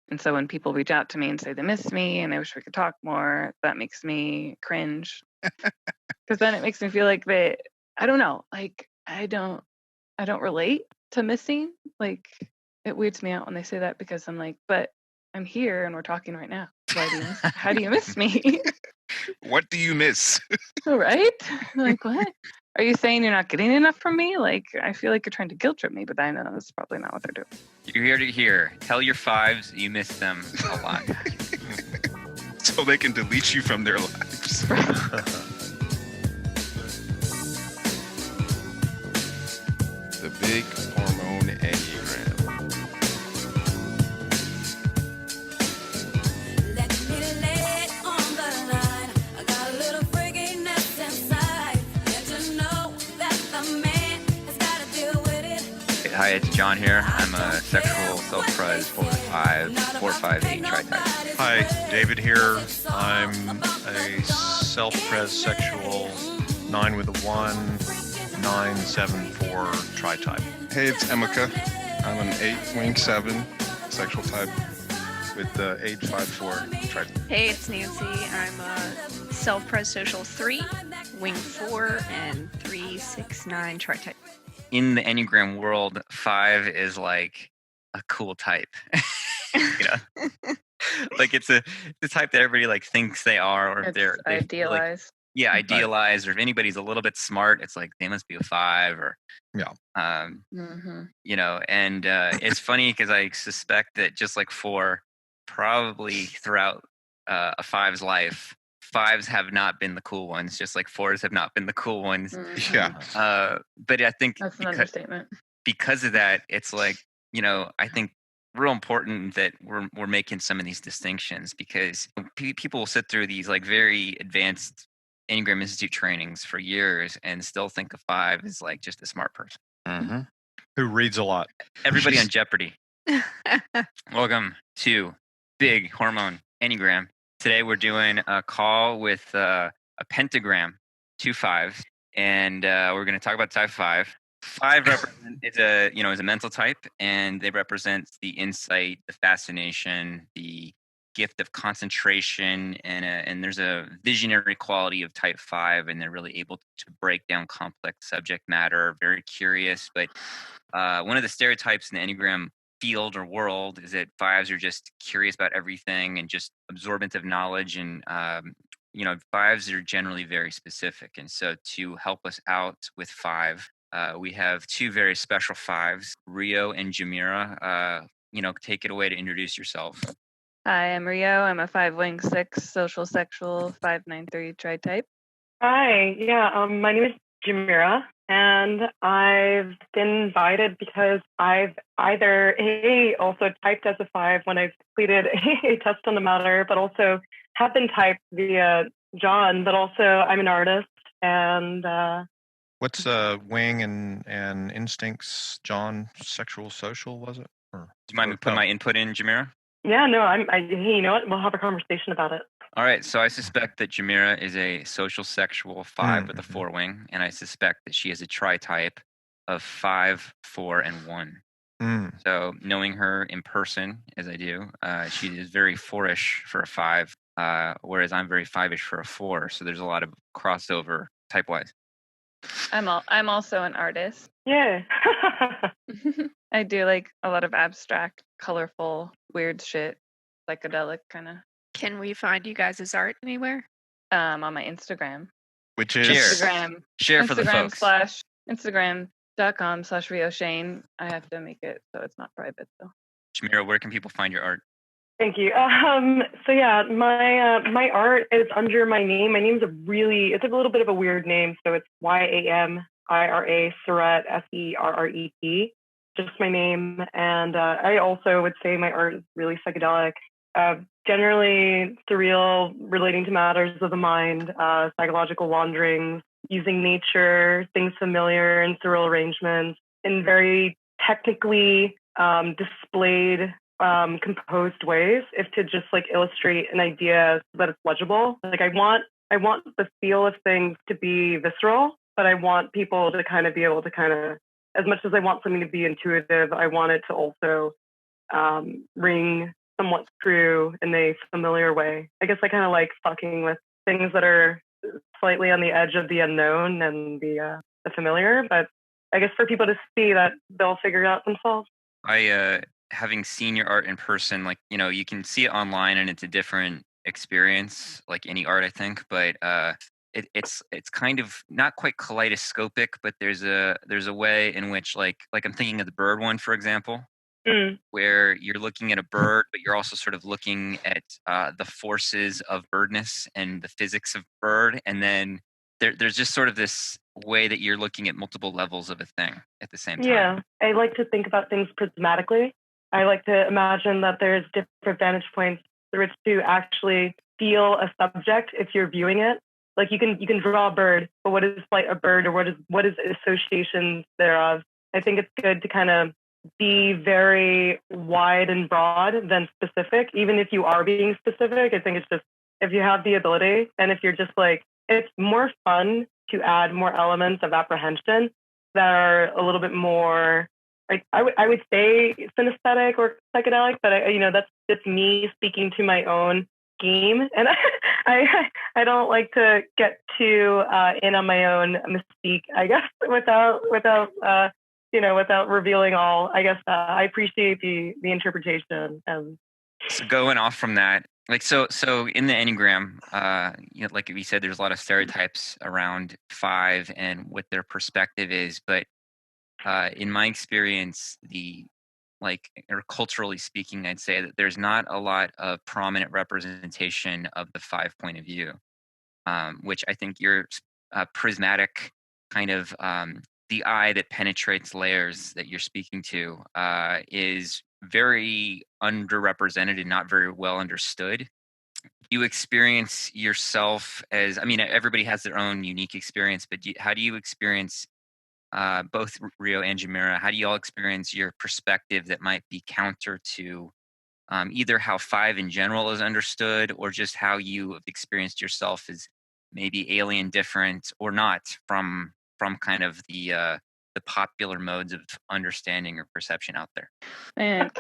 And so when people reach out to me and say they miss me and they wish we could talk more, that makes me cringe. Because then it makes me feel like I don't know, like I don't relate to missing. Like it weirds me out when they say that because I'm like, but I'm here and we're talking right now. Why do you miss? How do you miss me? What do you miss? Right? Like what? Are you saying you're not getting enough from me? Like I feel like you're trying to guilt trip me, but I know that's probably not what they're doing. You're here to hear. Tell your fives you miss them a lot. So they can delete you from their lives. The big hormone enneagram. Let me lay it on the line. I got a little freakiness inside. Let you know that the man has got to deal with it. Hi, it's John here. I'm a sexual self-pres 458 tri-type. Hi, David here. I'm a self-pres sexual 9 with a 1, 974 tri-type. Hey, it's Emeka. I'm an 8 wing 7 sexual type with the age 5'4" tri. Hey, it's Nancy. I'm a self-pres social 3, wing 4, and 369 tri-type. In the Enneagram world, 5 is like a cool type. Like it's the type that everybody like thinks they are, or It's they're idealized. Like, idealized, or if anybody's a little bit smart, it's like they must be a 5, or and it's funny because I suspect that just like 4, probably throughout a 5's life, 5s have not been the cool ones, just like 4s have not been the cool ones. Mhm. Yeah. But I think That's an understatement. because of that, it's like, I think real important that we're making some of these distinctions, because people will sit through these like very advanced Enneagram Institute trainings for years and still think a 5 is like just a smart person. Mm-hmm. Who reads a lot. Everybody on Jeopardy. Welcome to Big Hormone Enneagram. Today we're doing a call with a pentagram, 2 5s, and we're going to talk about type 5. 5 is a mental type, and they represent the insight, the fascination, the gift of concentration, and there's a visionary quality of type 5, and they're really able to break down complex subject matter, very curious. But one of the stereotypes in the Enneagram field or world is that 5s are just curious about everything and just absorbent of knowledge, and 5s are generally very specific. And so to help us out with 5, we have 2 very special 5s, Rio and Yamira. Take it away to introduce yourself. Hi, I'm Rio. I'm a 5 wing 6 social sexual 593 tri type. Hi, my name is Yamira, and I've been invited because I've either also typed as a 5 when I've completed a test on the matter, but also have been typed via John, but also I'm an artist. And what's wing and instincts, John? Sexual social, was it? Do you mind me putting my input in, Yamira? Yeah, no, you know what? We'll have a conversation about it. All right, so I suspect that Yamira is a social sexual 5 with a 4 wing, and I suspect that she is a tri-type of 5, 4, and 1. So knowing her in person, as I do, she is very 4-ish for a 5, whereas I'm very 5-ish for a 4. So there's a lot of crossover type-wise. I'm also an artist. Yeah. I do like a lot of abstract, colorful, weird shit, psychedelic kind of. Can we find you guys' art anywhere? On my Instagram. Which is Share for the folks. Instagram.com/Rio Shane. I have to make it so it's not private though. Yamira, where can people find your art? Thank you. My art is under my name. My name's it's a little bit of a weird name. So it's Yamira Serret, Serret. Just my name. And I also would say my art is really psychedelic. Generally surreal, relating to matters of the mind, psychological wanderings, using nature, things familiar, and surreal arrangements in very technically displayed, composed ways, if to just like illustrate an idea so that it's legible. Like I want the feel of things to be visceral, but I want people to kind of be able to as much as I want something to be intuitive, I want it to also ring somewhat true in a familiar way. I guess I kind of like fucking with things that are slightly on the edge of the unknown and the familiar. But I guess for people to see that, they'll figure it out themselves. Having seen your art in person, like, you can see it online and it's a different experience, like any art, I think. But it's kind of not quite kaleidoscopic, but there's a way in which like I'm thinking of the bird one, for example, where you're looking at a bird, but you're also sort of looking at the forces of birdness and the physics of bird, and then there's just sort of this way that you're looking at multiple levels of a thing at the same time. Yeah, I like to think about things prismatically. I like to imagine that there's different vantage points through which to actually feel a subject if you're viewing it. Like you can draw a bird, but what is flight of bird, or what is associations thereof? I think it's good to kind of be very wide and broad than specific, even if you are being specific. I think it's just, if you have the ability, and if you're just like, it's more fun to add more elements of apprehension that are a little bit more, like I would say synesthetic or psychedelic, but that's just me speaking to my own game, and I don't like to get too in on my own mystique, I guess, without revealing all. I guess I appreciate the interpretation. So going off from that, like so in the Enneagram, like we said, there's a lot of stereotypes around 5 and what their perspective is, but in my experience, or culturally speaking, I'd say that there's not a lot of prominent representation of the 5 point of view, which I think your prismatic kind of the eye that penetrates layers that you're speaking to is very underrepresented and not very well understood. You experience yourself as, everybody has their own unique experience, but how do you experience both Rio and Yamira? How do you all experience your perspective that might be counter to either how 5 in general is understood, or just how you have experienced yourself as maybe alien, different, or not from kind of the popular modes of understanding or perception out there? Man,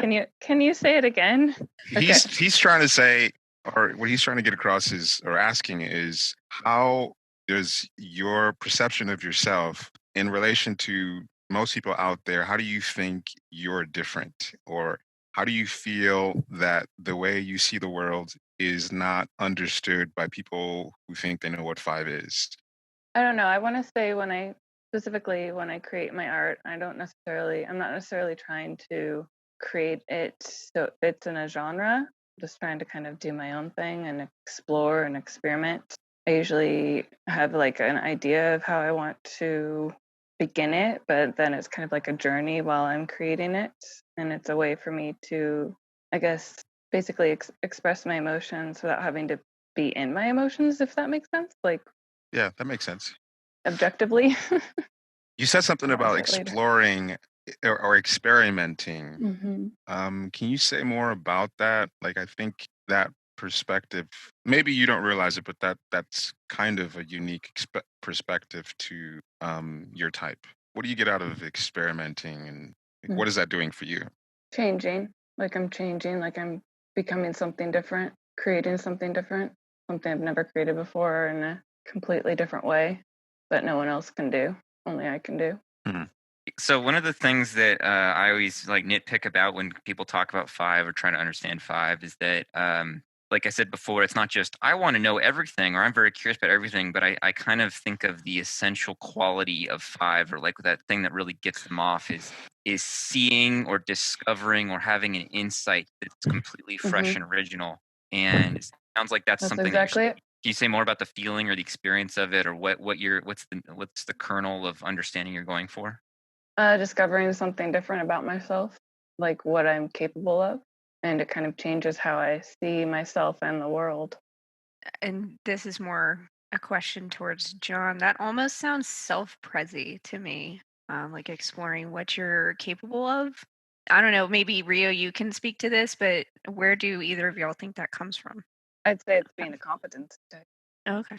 can you say it again? He's trying to say, or what he's trying to get across is, or asking is, how does your perception of yourself in relation to most people out there, how do you think you're different? Or how do you feel that the way you see the world is not understood by people who think they know what 5 is? I don't know. I want to say when I create my art, I'm not necessarily trying to create it so it fits in a genre. I'm just trying to kind of do my own thing and explore and experiment. I usually have like an idea of how I want to begin it, but then it's kind of like a journey while I'm creating it, and it's a way for me to, I guess, basically express my emotions without having to be in my emotions, if that makes sense. Like, yeah, that makes sense. Objectively. You said something about exploring or experimenting. Mm-hmm. Can you say more about that? Like, I think that perspective, maybe you don't realize it, but that's kind of a unique perspective to your type. What do you get out of experimenting, and what is that doing for you? Changing. Like I'm changing, like I'm becoming something different, creating something different, something I've never created before in a completely different way that no one else can do, only I can do. Mm-hmm. So one of the things that I always like nitpick about when people talk about 5 or trying to understand 5 is that, like I said before, it's not just I want to know everything or I'm very curious about everything, but I kind of think of the essential quality of 5, or like that thing that really gets them off is seeing or discovering or having an insight that's completely fresh and original. And it sounds like that's something exactly it. Can you say more about the feeling or the experience of it, or what's the kernel of understanding you're going for? Discovering something different about myself, like what I'm capable of, and it kind of changes how I see myself and the world. And this is more a question towards John. That almost sounds self-prezi to me, like exploring what you're capable of. I don't know, maybe Rio, you can speak to this, but where do either of y'all think that comes from? I'd say it's being a competence type. Okay.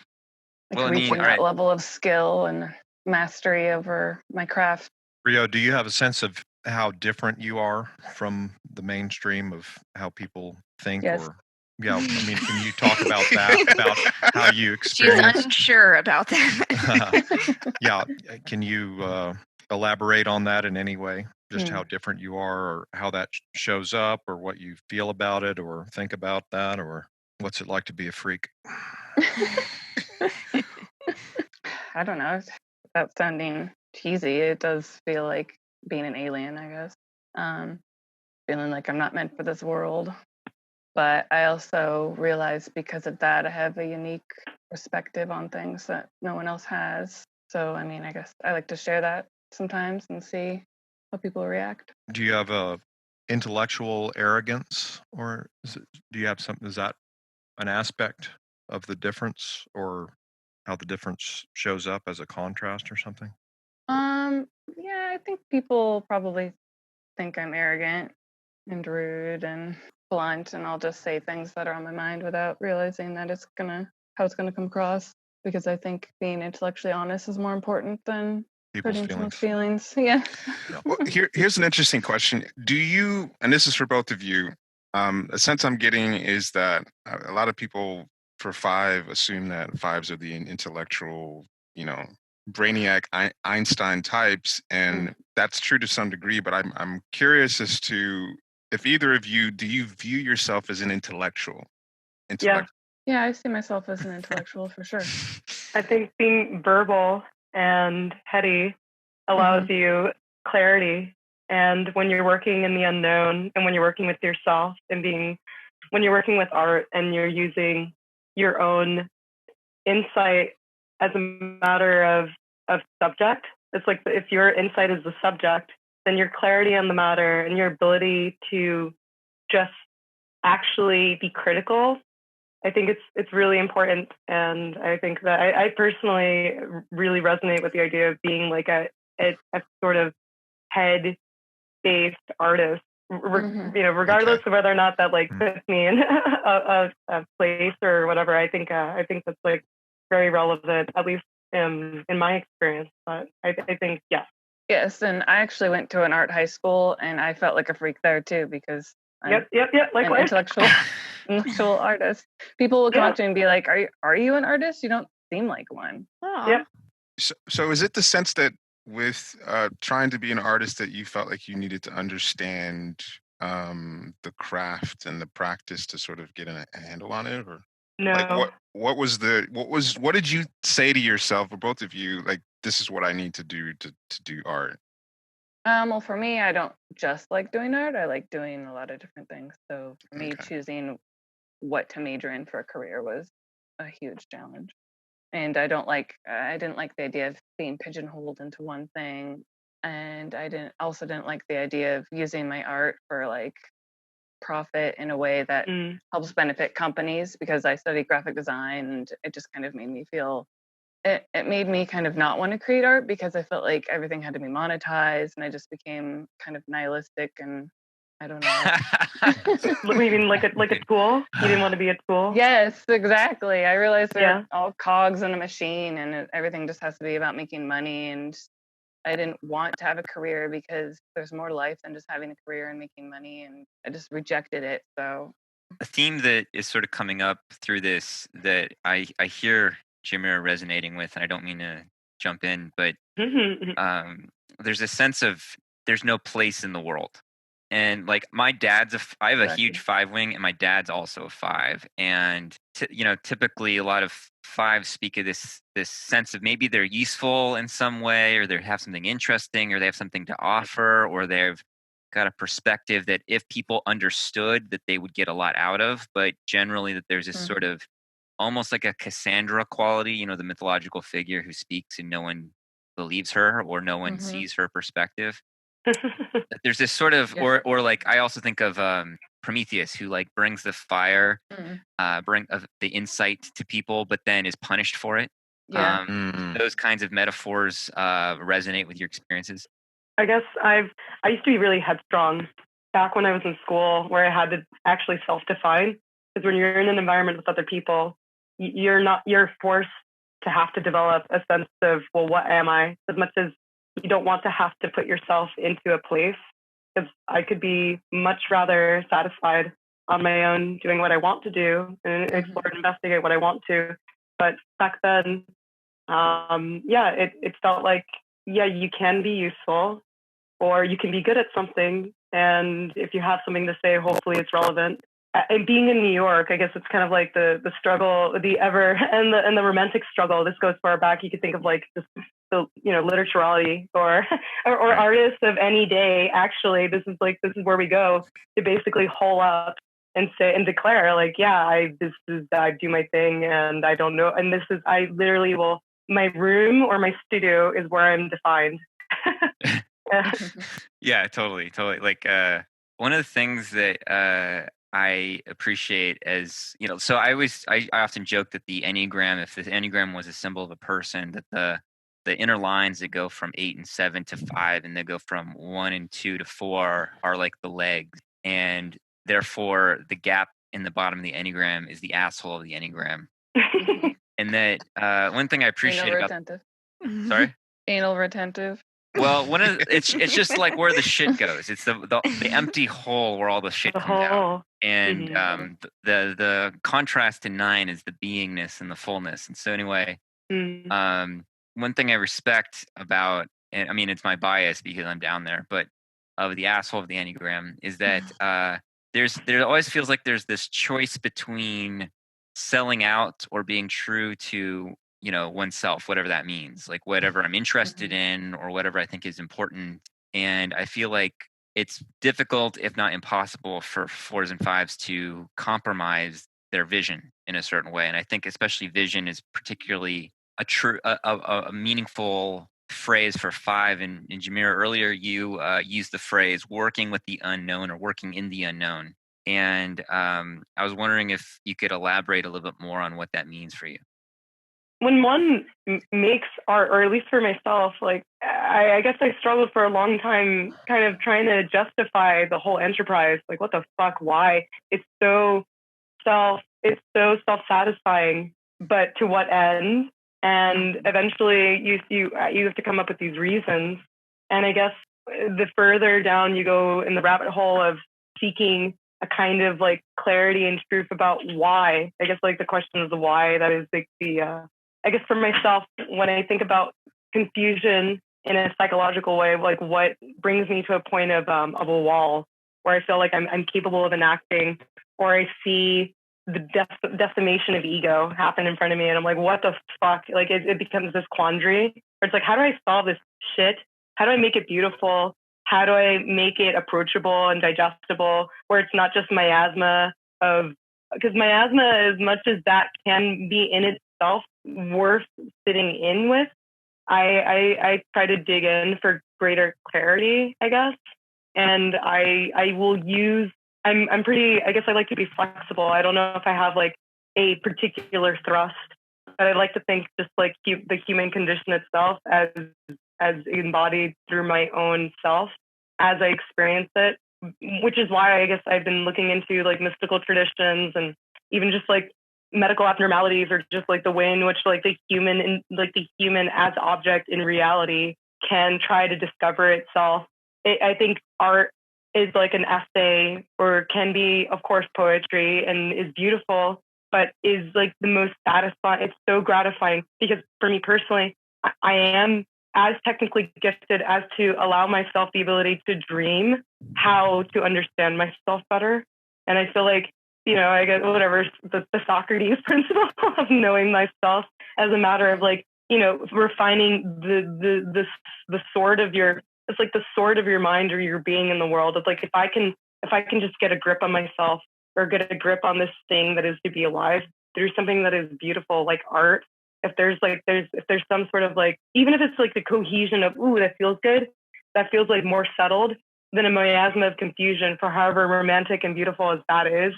Like reaching that level of skill and mastery over my craft. Rio, do you have a sense of how different you are from the mainstream of how people think? Yes. Or yeah, I mean, can you talk about that, about how you She's experienced? unsure about that. Yeah, can you elaborate on that in any way? Just Hmm. how different you are, or how that shows up, or what you feel about it, or think about that, or what's it like to be a freak? I don't know. Without sounding cheesy, it does feel like being an alien, I guess. Um, Feeling like I'm not meant for this world. But I also realize because of that, I have a unique perspective on things that no one else has. So, I mean, I guess I like to share that sometimes and see how people react. Do you have a intellectual arrogance, or do you have something? Is that an aspect of the difference, or how the difference shows up as a contrast or something? Yeah, I think people probably think I'm arrogant and rude and blunt, and I'll just say things that are on my mind without realizing that how it's gonna come across. Because I think being intellectually honest is more important than People's hurting someone's feelings. feelings. Yeah. Well, here's an interesting question. Do you, and this is for both of you, a sense I'm getting is that a lot of people for five assume that fives are the intellectual, brainiac Einstein types, and that's true to some degree. But I'm curious as to if either of you, do you view yourself as an intellectual? Yeah. Yeah, I see myself as an intellectual for sure. I think being verbal and heady allows you clarity. And when you're working in the unknown, and when you're working with yourself, and when you're working with art and you're using your own insight as a matter of subject, it's like if your insight is the subject, then your clarity on the matter and your ability to just actually be critical, I think it's really important. And I think that I personally really resonate with the idea of being like a sort of head-based artist, regardless of whether or not that like puts me in a place or whatever. I think that's like very relevant, at least in my experience. But I think yes. Yes, and I actually went to an art high school, and I felt like a freak there too because I'm Yep. an Likewise. intellectual artist. People will come up to me and be like, "Are you an artist? You don't seem like one." Yep. So is it the sense that with trying to be an artist that you felt like you needed to understand the craft and the practice to sort of get a handle on it, or No. like what did you say to yourself, or both of you, like, this is what I need to do to do art? Well, for me, I don't just like doing art. I like doing a lot of different things. So for me, Okay. choosing what to major in for a career was a huge challenge. And I didn't like the idea of being pigeonholed into one thing. And I didn't like the idea of using my art for like profit in a way that helps benefit companies, because I studied graphic design, and it just kind of made me feel it made me kind of not want to create art because I felt like everything had to be monetized, and I just became kind of nihilistic, and I don't know. You mean like a tool? You didn't want to be a tool? Yes, exactly. I realized they're all cogs in a machine, and everything just has to be about making money. And I didn't want to have a career because there's more to life than just having a career and making money, and I just rejected it. So A theme that is sort of coming up through this that I hear Yamira resonating with, and I don't mean to jump in, but there's a sense of there's no place in the world. And like my dad's I have a huge 5 wing, and my dad's also a 5. And typically a lot of 5s speak of this sense of maybe they're useful in some way, or they have something interesting, or they have something to offer, or they've got a perspective that if people understood that they would get a lot out of. But generally that there's this sort of almost like a Cassandra quality, the mythological figure who speaks and no one believes her, or no one sees her perspective. There's this sort of, or like I also think of Prometheus, who like brings the fire, bring the insight to people, but then is punished for it. Those kinds of metaphors resonate with your experiences. I guess I used to be really headstrong back when I was in school, where I had to actually self-define, because when you're in an environment with other people, you're forced to have to develop a sense of, well, what am I? As much as you don't want to have to put yourself into a place because I could be much rather satisfied on my own doing what I want to do and explore and investigate what I want to. But back then, it felt like, you can be useful or you can be good at something. And if you have something to say, hopefully it's relevant. And being in New York, I guess it's kind of like the struggle, and the romantic struggle. This goes far back. You could think of like just the literaturality or artists of any day. Actually, this is where we go to basically hole up and say and declare like, I do my thing, and I don't know. And I literally will. My room or my studio is where I'm defined. Yeah, totally. Like one of the things that I appreciate as so I often joke that the Enneagram, if the Enneagram was a symbol of a person, that the inner lines that go from 8 and 7 to 5 and they go from 1 and 2 to 4 are like the legs, and therefore the gap in the bottom of the Enneagram is the asshole of the Enneagram. And that one thing I appreciate Anal about retentive. Sorry? Anal retentive. Well, it's just like where the shit goes. It's the empty hole where all the shit comes out. And the contrast to 9 is the beingness and the fullness. And so anyway, one thing I respect about, and I mean it's my bias because I'm down there, but of the asshole of the Enneagram is that there always feels like there's this choice between selling out or being true to oneself, whatever that means, like whatever I'm interested in or whatever I think is important. And I feel like it's difficult, if not impossible, for 4s and 5s to compromise their vision in a certain way. And I think especially vision is particularly a meaningful phrase for 5. And in Yamira, earlier you used the phrase working with the unknown or working in the unknown. And I was wondering if you could elaborate a little bit more on what that means for you. When one makes art, or at least for myself, like I guess I struggled for a long time kind of trying to justify the whole enterprise. Like, what the fuck? Why? It's so self-satisfying, but to what end? And eventually you have to come up with these reasons. And I guess the further down you go in the rabbit hole of seeking a kind of like clarity and truth about why, I guess like the question of the why, that is like I guess for myself, when I think about confusion in a psychological way, like what brings me to a point of a wall where I feel like I'm capable of enacting, or I see the decimation of ego happen in front of me, and I'm like, what the fuck? Like it becomes this quandary where it's like, how do I solve this shit? How do I make it beautiful? How do I make it approachable and digestible, where it's not just miasma because miasma, as much as that can be in itself worth sitting in with, I try to dig in for greater clarity, I guess. And I will use, I'm pretty, I guess I like to be flexible. I don't know if I have like a particular thrust, but I like to think just like the human condition itself as embodied through my own self as I experience it, which is why I guess I've been looking into like mystical traditions and even just like medical abnormalities, or just like the way in which like the human as object in reality can try to discover itself. I think art is like an essay, or can be, of course, poetry, and is beautiful, but is like the most satisfying. It's so gratifying because for me personally, I am as technically gifted as to allow myself the ability to dream how to understand myself better. And I feel like, I guess whatever, the Socrates principle of knowing myself as a matter of like, refining the sword of it's like the sword of your mind or your being in the world. It's like, if I can just get a grip on myself, or get a grip on this thing that is to be alive through something that is beautiful, like art. If there's some sort of like, even if it's like the cohesion of, ooh, that feels good, that feels like more settled than a miasma of confusion, for however romantic and beautiful as that is.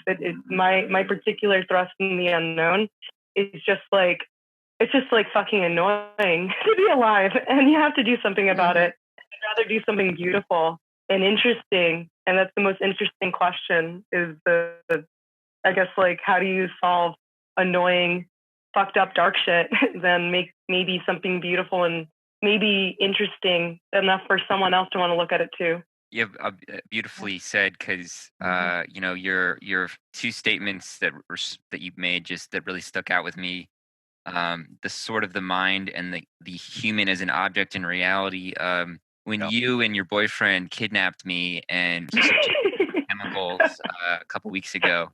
My particular thrust in the unknown is just like, it's just like fucking annoying to be alive, and you have to do something about it. I'd rather do something beautiful and interesting. And that's the most interesting question, is I guess like, how do you solve annoying, fucked up dark shit than make maybe something beautiful and maybe interesting enough for someone else to want to look at it too. Yeah, beautifully said. Because you know, your two statements that you've made just that really stuck out with me. The sort of the mind and the human as an object in reality. When Yeah. you and your boyfriend kidnapped me and subjected me to chemicals a couple weeks ago,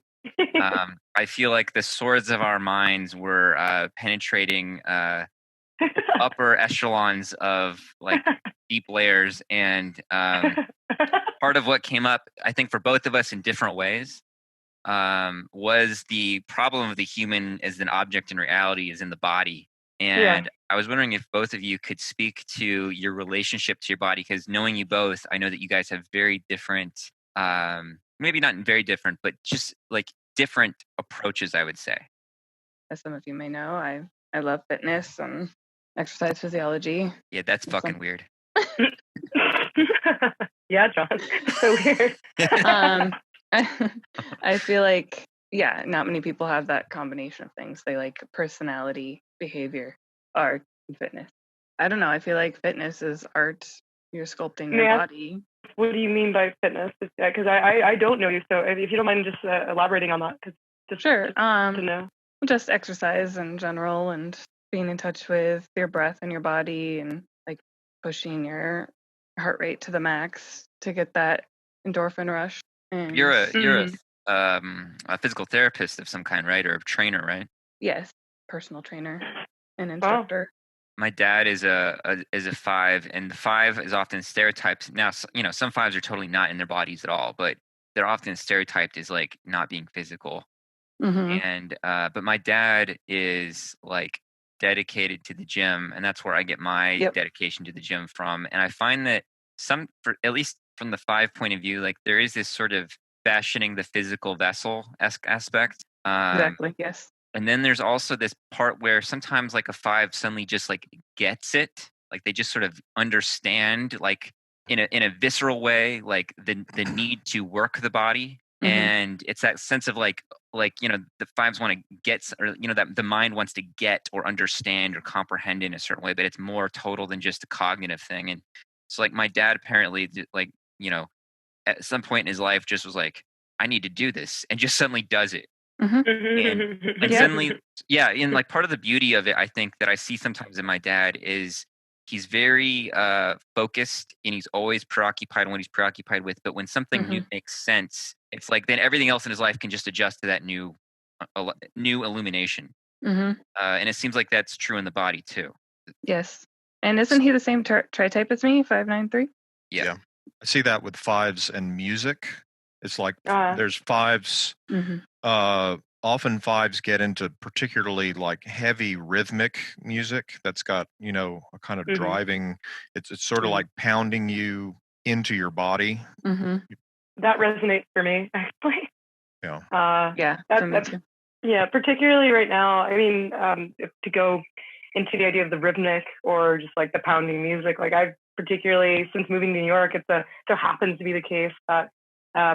I feel like the swords of our minds were penetrating upper echelons of like deep layers, and part of what came up, I think, for both of us in different ways, was the problem of the human as an object in reality is in the body. And I was wondering if both of you could speak to your relationship to your body, because knowing you both, I know that you guys have very different, maybe not very different, but just like different approaches, I would say. As some of you may know, I love fitness and exercise physiology. Yeah, that's Some- fucking weird. Yeah, John. So weird. I feel like, yeah, not many people have that combination of things. They like personality, behavior, art, and fitness. I don't know. I feel like fitness is art. You're sculpting your body. What do you mean by fitness? Because I don't know you, so if you don't mind just elaborating on that. Sure. To know. Just exercise in general and being in touch with your breath and your body and like pushing your heart rate to the max to get that endorphin rush. And You're a physical therapist of some kind, right? Or a trainer, right? yes, personal trainer and instructor. My dad is a 5, and the 5 is often stereotyped. Now, you know, some 5s are totally not in their bodies at all, but they're often stereotyped as like not being physical. And but my dad is like dedicated to the gym, and that's where I get my dedication to the gym from. And I find that at least from the 5 point of view, like there is this sort of fashioning the physical vessel aspect. Exactly. Yes. And then there's also this part where sometimes like a 5 suddenly just like gets it, like they just sort of understand, like in a visceral way, like the need to work the body. And it's that sense of like you know, the 5s want to get, or you know, that the mind wants to get or understand or comprehend in a certain way, but it's more total than just a cognitive thing. And so like my dad apparently, like, you know, at some point in his life just was like, I need to do this, and just suddenly does it. And suddenly, yeah, and like part of the beauty of it, I think, that I see sometimes in my dad is he's very focused, and he's always preoccupied in what he's preoccupied with. But when something new makes sense, it's like then everything else in his life can just adjust to that new illumination. And it seems like that's true in the body too. Yes. And isn't he the same tri-type as me, 593? Yeah. I see that with 5s and music. It's like there's 5s. Often 5s get into particularly like heavy rhythmic music that's got, you know, a kind of driving. It's sort of like pounding you into your body. That resonates for me, actually. Yeah. Yeah. Yeah, particularly right now. I mean, to go into the idea of the rhythmic or just like the pounding music, like I've particularly, since moving to New York, so happens to be the case that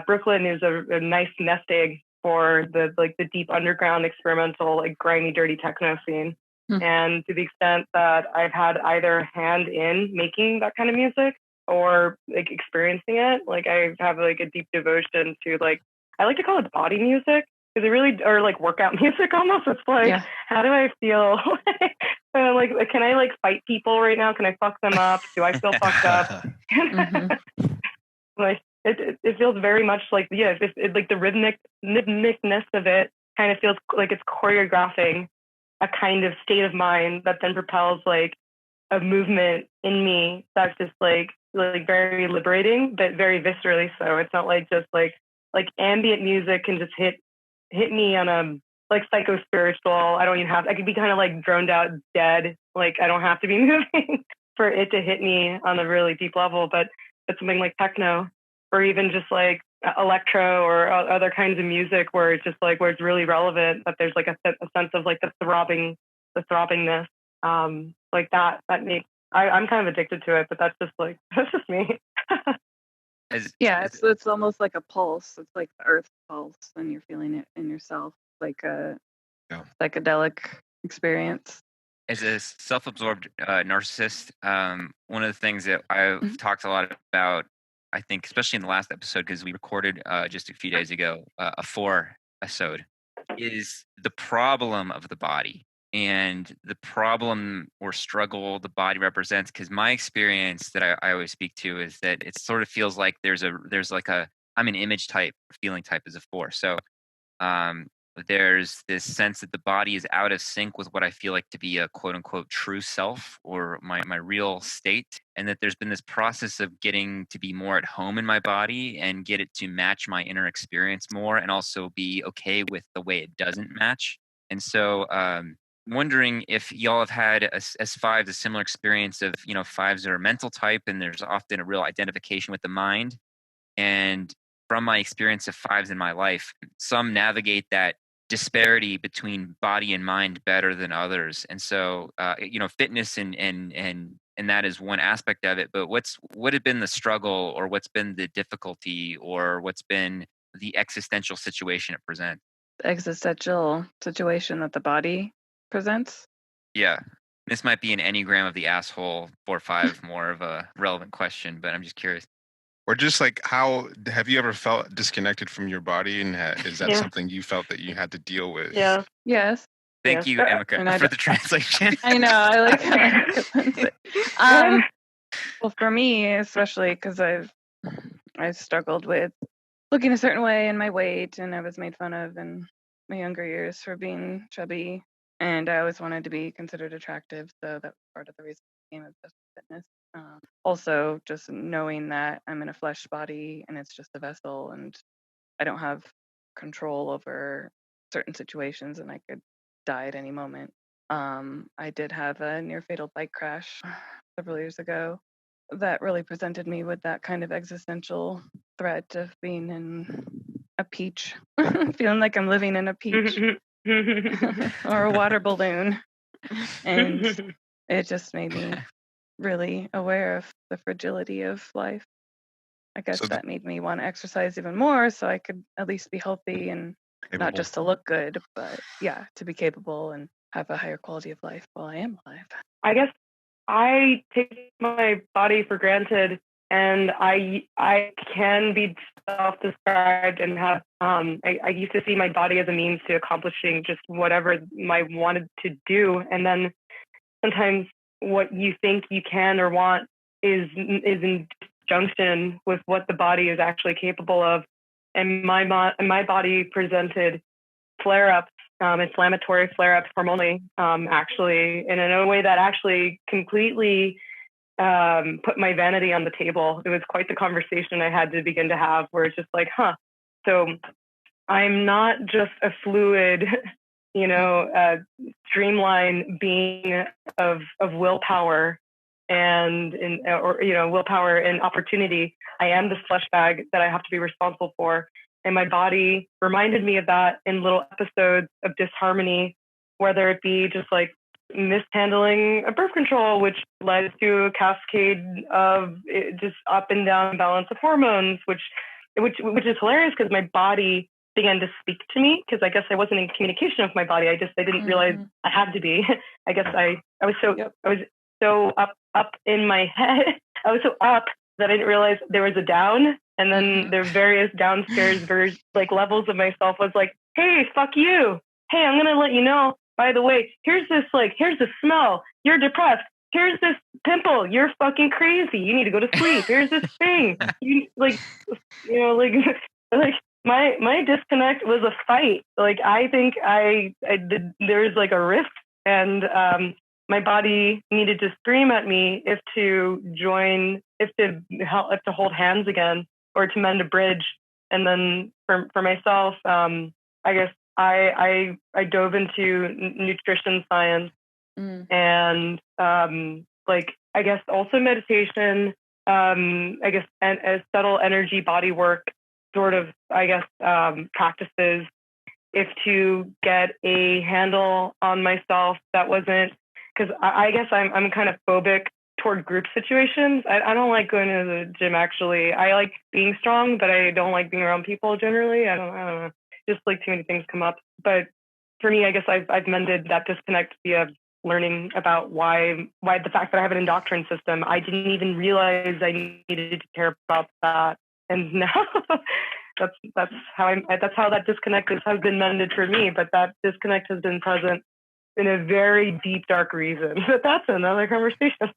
Brooklyn is a nice nest egg for the deep underground experimental, like grimy, dirty techno scene. And to the extent that I've had either hand in making that kind of music or like experiencing it, like I have like a deep devotion to, like, I like to call it body music, because it really, or like workout music almost. It's like, how do I feel? Like, can I like fight people right now? Can I fuck them up? Do I feel fucked up? Like, it feels very much like, like the rhythmicness of it kind of feels like it's choreographing a kind of state of mind that then propels like a movement in me that's just like very liberating, but very viscerally so. It's not like just like ambient music can just hit me on a like psycho-spiritual. I could be kind of like droned out dead. Like I don't have to be moving for it to hit me on a really deep level, but it's something like techno or even just like electro or other kinds of music where it's just like, where it's really relevant, that there's like a sense of like the throbbingness, like that makes, I'm kind of addicted to it, but that's just me. It's almost like a pulse. It's like the earth pulse, and you're feeling it in yourself, like a psychedelic experience. As a self-absorbed narcissist, one of the things that I've talked a lot about I think, especially in the last episode, because we recorded just a few days ago, a 4 episode, is the problem of the body and the problem or struggle the body represents. Because my experience that I always speak to is that it sort of feels like there's like a, I'm an image type, feeling type as a 4. So um, there's this sense that the body is out of sync with what I feel like to be a quote unquote true self or my real state. And that there's been this process of getting to be more at home in my body and get it to match my inner experience more and also be okay with the way it doesn't match. And so, wondering if y'all have had as fives a similar experience of, you know, fives are a mental type and there's often a real identification with the mind. And from my experience of fives in my life, some navigate that disparity between body and mind better than others. And so, you know, fitness and that is one aspect of it. But what had been the struggle, or what's been the difficulty, or what's been the existential situation it presents? The existential situation that the body presents. Yeah. This might be an Enneagram of the asshole 4-5, more of a relevant question, but I'm just curious. Or just like, how have you ever felt disconnected from your body, and is that Yeah. something you felt that you had to deal with? Yeah. Yes. Thank Yeah. you, Emeka, And I for d- the translation. I know. I like it. Well, for me, especially because I struggled with looking a certain way and my weight, and I was made fun of in my younger years for being chubby, and I always wanted to be considered attractive, so that was part of the reason I became obsessed with fitness. Also, just knowing that I'm in a flesh body and it's just a vessel, and I don't have control over certain situations, and I could die at any moment. I did have a near fatal bike crash several years ago that really presented me with that kind of existential threat of being in a peach, feeling like I'm living in a peach or a water balloon. And it just made me really aware of the fragility of life. I guess So that made me want to exercise even more so I could at least be healthy and not Capable. just to look good, but yeah, to be capable and have a higher quality of life while I am alive. I guess I take my body for granted, and I can be self-described and have I used to see my body as a means to accomplishing just whatever I wanted to do, and then sometimes what you think you can or want is in disjunction with what the body is actually capable of. And my body presented flare-ups, inflammatory flare-ups hormonally, actually, and in a way that actually completely put my vanity on the table. It was quite the conversation I had to begin to have, where it's just like, so I'm not just a fluid, streamline being of willpower and willpower and opportunity. I am this flesh bag that I have to be responsible for. And my body reminded me of that in little episodes of disharmony, whether it be just like mishandling a birth control, which led to a cascade of just up and down balance of hormones, which is hilarious because my body began to speak to me, because I guess I wasn't in communication with my body. I didn't realize I had to be. I guess I was so up in my head. I was so up that I didn't realize there was a down, and then there were various downstairs levels of myself was like, hey, fuck you. Hey, I'm gonna let you know, by the way, here's the smell. You're depressed. Here's this pimple. You're fucking crazy. You need to go to sleep. Here's this thing. My disconnect was a fight. Like, I think I did, there was like a rift, and my body needed to scream at me if to hold hands again, or to mend a bridge. And then for myself, I guess I dove into nutrition science, and I guess also meditation, I guess, and a subtle energy body work sort of, I guess, practices, if to get a handle on myself that wasn't, because I guess I'm kind of phobic toward group situations. I don't like going to the gym, actually. I like being strong, but I don't like being around people generally. I don't know. Just like too many things come up. But for me, I guess I've mended that disconnect via learning about why the fact that I have an endocrine system, I didn't even realize I needed to care about that. And now that's how that disconnect has been mended for me. But that disconnect has been present in a very deep, dark reason. But that's another conversation.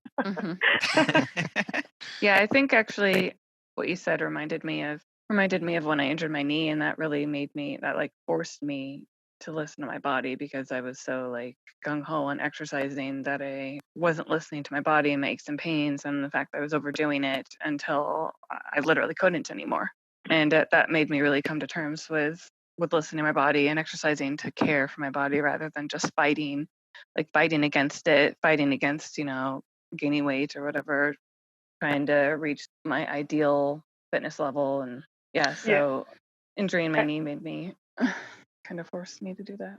Yeah, I think actually what you said reminded me of when I injured my knee, and that really forced me to listen to my body, because I was so like gung ho on exercising that I wasn't listening to my body and my aches and pains, and the fact that I was overdoing it until I literally couldn't anymore. And that made me really come to terms with listening to my body and exercising to care for my body rather than just fighting against it, fighting against, gaining weight or whatever, trying to reach my ideal fitness level. And so injuring my knee made me kind of forced me to do that.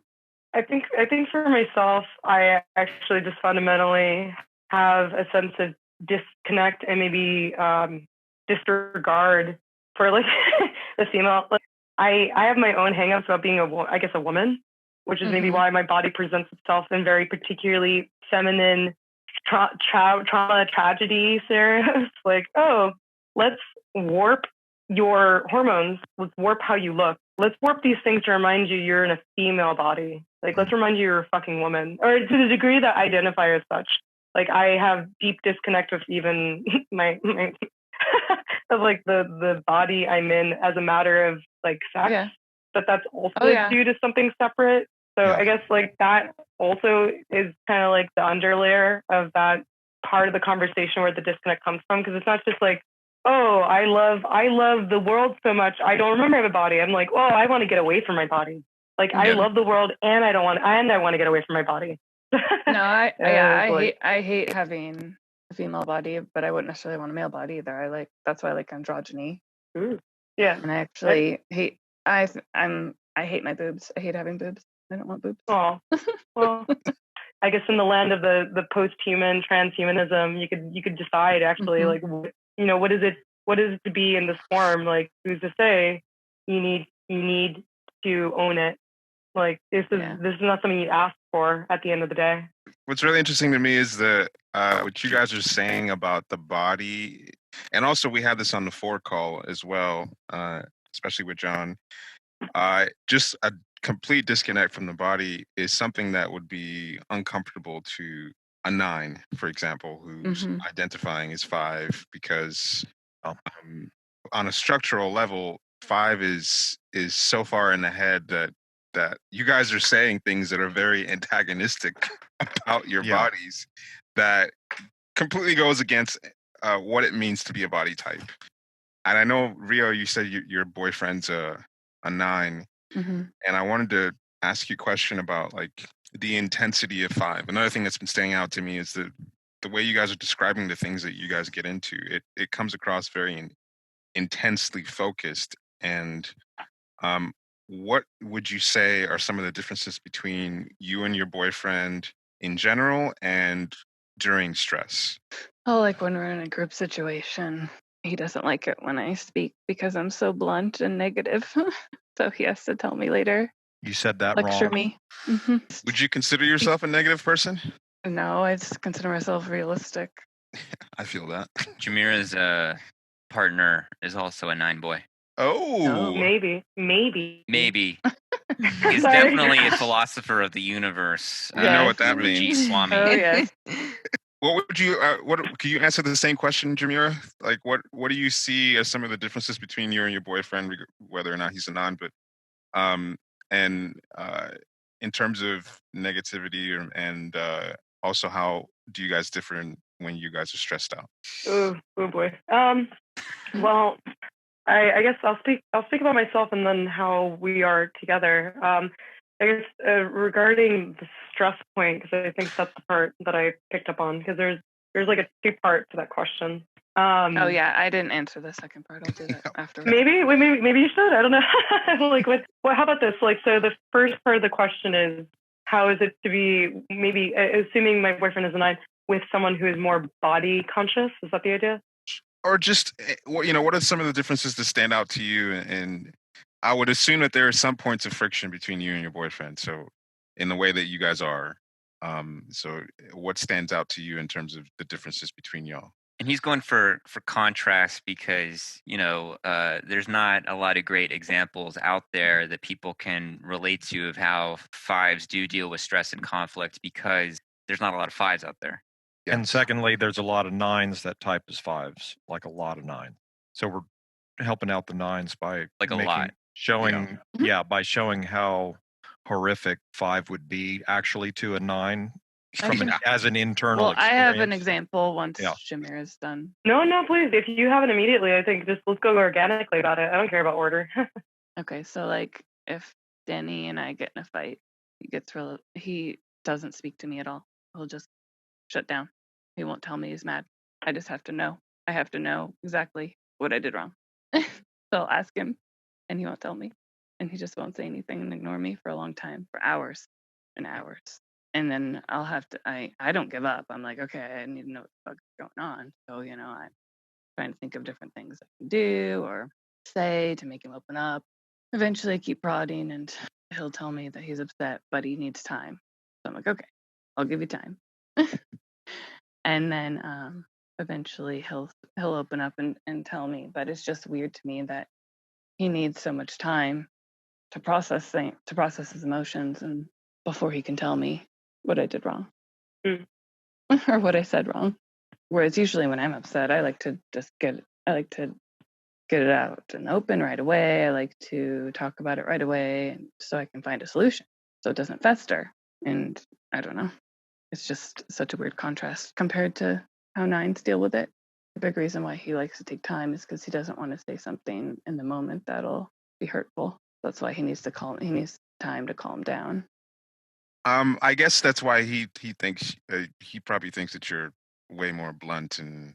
I think for myself, I actually just fundamentally have a sense of disconnect and maybe disregard for like the female. Like, I have my own hangups about being a woman, which is maybe why my body presents itself in very particularly feminine trauma tragedy scenarios. Like, oh, let's warp your hormones. Let's warp how you look. Let's warp these things to remind you you're in a female body. Like, let's remind you you're a fucking woman, or to the degree that I identify as such. Like, I have deep disconnect with even my of like the body I'm in as a matter of like sex. Yeah. But that's also due to something separate. So I guess like that also is kind of like the underlayer of that part of the conversation where the disconnect comes from, because it's not just like, oh, I love the world so much I don't remember I have a body. I'm like, oh, I want to get away from my body. Like I love the world and I want to get away from my body. No, I hate having a female body, but I wouldn't necessarily want a male body either. That's why I like androgyny. Ooh. Yeah. And I actually hate I hate my boobs. I hate having boobs. I don't want boobs. Oh, well, I guess in the land of the post-human transhumanism, you could decide actually like, what is it to be in this form? Like, who's to say you need to own it? Like, this is not something you ask for at the end of the day. What's really interesting to me is what you guys are saying about the body, and also we had this on the 4 call as well, especially with John. Just a complete disconnect from the body is something that would be uncomfortable to a 9, for example, who's identifying as 5, because on a structural level, 5 is so far in the head that you guys are saying things that are very antagonistic about your bodies that completely goes against what it means to be a body type. And I know, Rio, you said your boyfriend's a 9, and I wanted to ask you a question about like the intensity of 5. Another thing that's been standing out to me is the way you guys are describing the things that you guys get into. It comes across very intensely focused. And what would you say are some of the differences between you and your boyfriend in general and during stress? Oh, like when we're in a group situation, he doesn't like it when I speak because I'm so blunt and negative. So he has to tell me later. You said that Lecture wrong. me. Would you consider yourself a negative person? No, I just consider myself realistic. I feel that. Yamira's partner is also a 9 boy. Oh. Maybe. He's definitely a philosopher of the universe. You know what that means. Swami. Oh, yes. What would you? Can you answer the same question, Yamira? Like, what do you see as some of the differences between you and your boyfriend, whether or not he's a 9? But, and in terms of negativity, and also how do you guys differ when you guys are stressed out? Oh boy. Well, I guess I'll speak about myself and then how we are together. I guess regarding the stress point, because I think that's the part that I picked up on, because there's like a 2-part to that question. Oh yeah, I didn't answer the second part. I'll do that after. Maybe you should. I don't know. Like, how about this? Like, so the first part of the question is, how is it to be, maybe assuming my boyfriend is a 9, with someone who is more body conscious? Is that the idea? Or just, what are some of the differences that stand out to you? And I would assume that there are some points of friction between you and your boyfriend. So in the way that you guys are, So what stands out to you in terms of the differences between y'all? And he's going for contrast because there's not a lot of great examples out there that people can relate to of how fives do deal with stress and conflict, because there's not a lot of fives out there. And Yes. secondly, there's a lot of nines that type as fives, like a lot of nine. So we're helping out the nines by Like a lot. showing, Yeah. by showing how horrific five would be actually to a nine I from can- as an internal Well, I have an experience. example once Yeah. Yamira's done. No, please. If you have it immediately, I think just let's go organically about it. I don't care about order. Okay, so like if Danny and I get in a fight, he doesn't speak to me at all. He'll just shut down. He won't tell me he's mad. I just have to know. I have to know exactly what I did wrong. So I'll ask him and he won't tell me. And he just won't say anything and ignore me for a long time, for hours and hours. And then I'll have to I don't give up. I'm like, okay, I need to know what the fuck's going on. So, I'm trying to think of different things I can do or say to make him open up. Eventually I keep prodding and he'll tell me that he's upset, but he needs time. So I'm like, okay, I'll give you time. And then eventually he'll open up and tell me. But it's just weird to me that he needs so much time to process his emotions and before he can tell me what I did wrong. Or what I said wrong. Whereas usually when I'm upset, I like to get it out and open right away. I like to talk about it right away so I can find a solution so it doesn't fester. And I don't know. It's just such a weird contrast compared to how nines deal with it. The big reason why he likes to take time is because he doesn't want to say something in the moment that'll be hurtful. That's why he needs time to calm down. I guess that's why he thinks he probably thinks that you're way more blunt and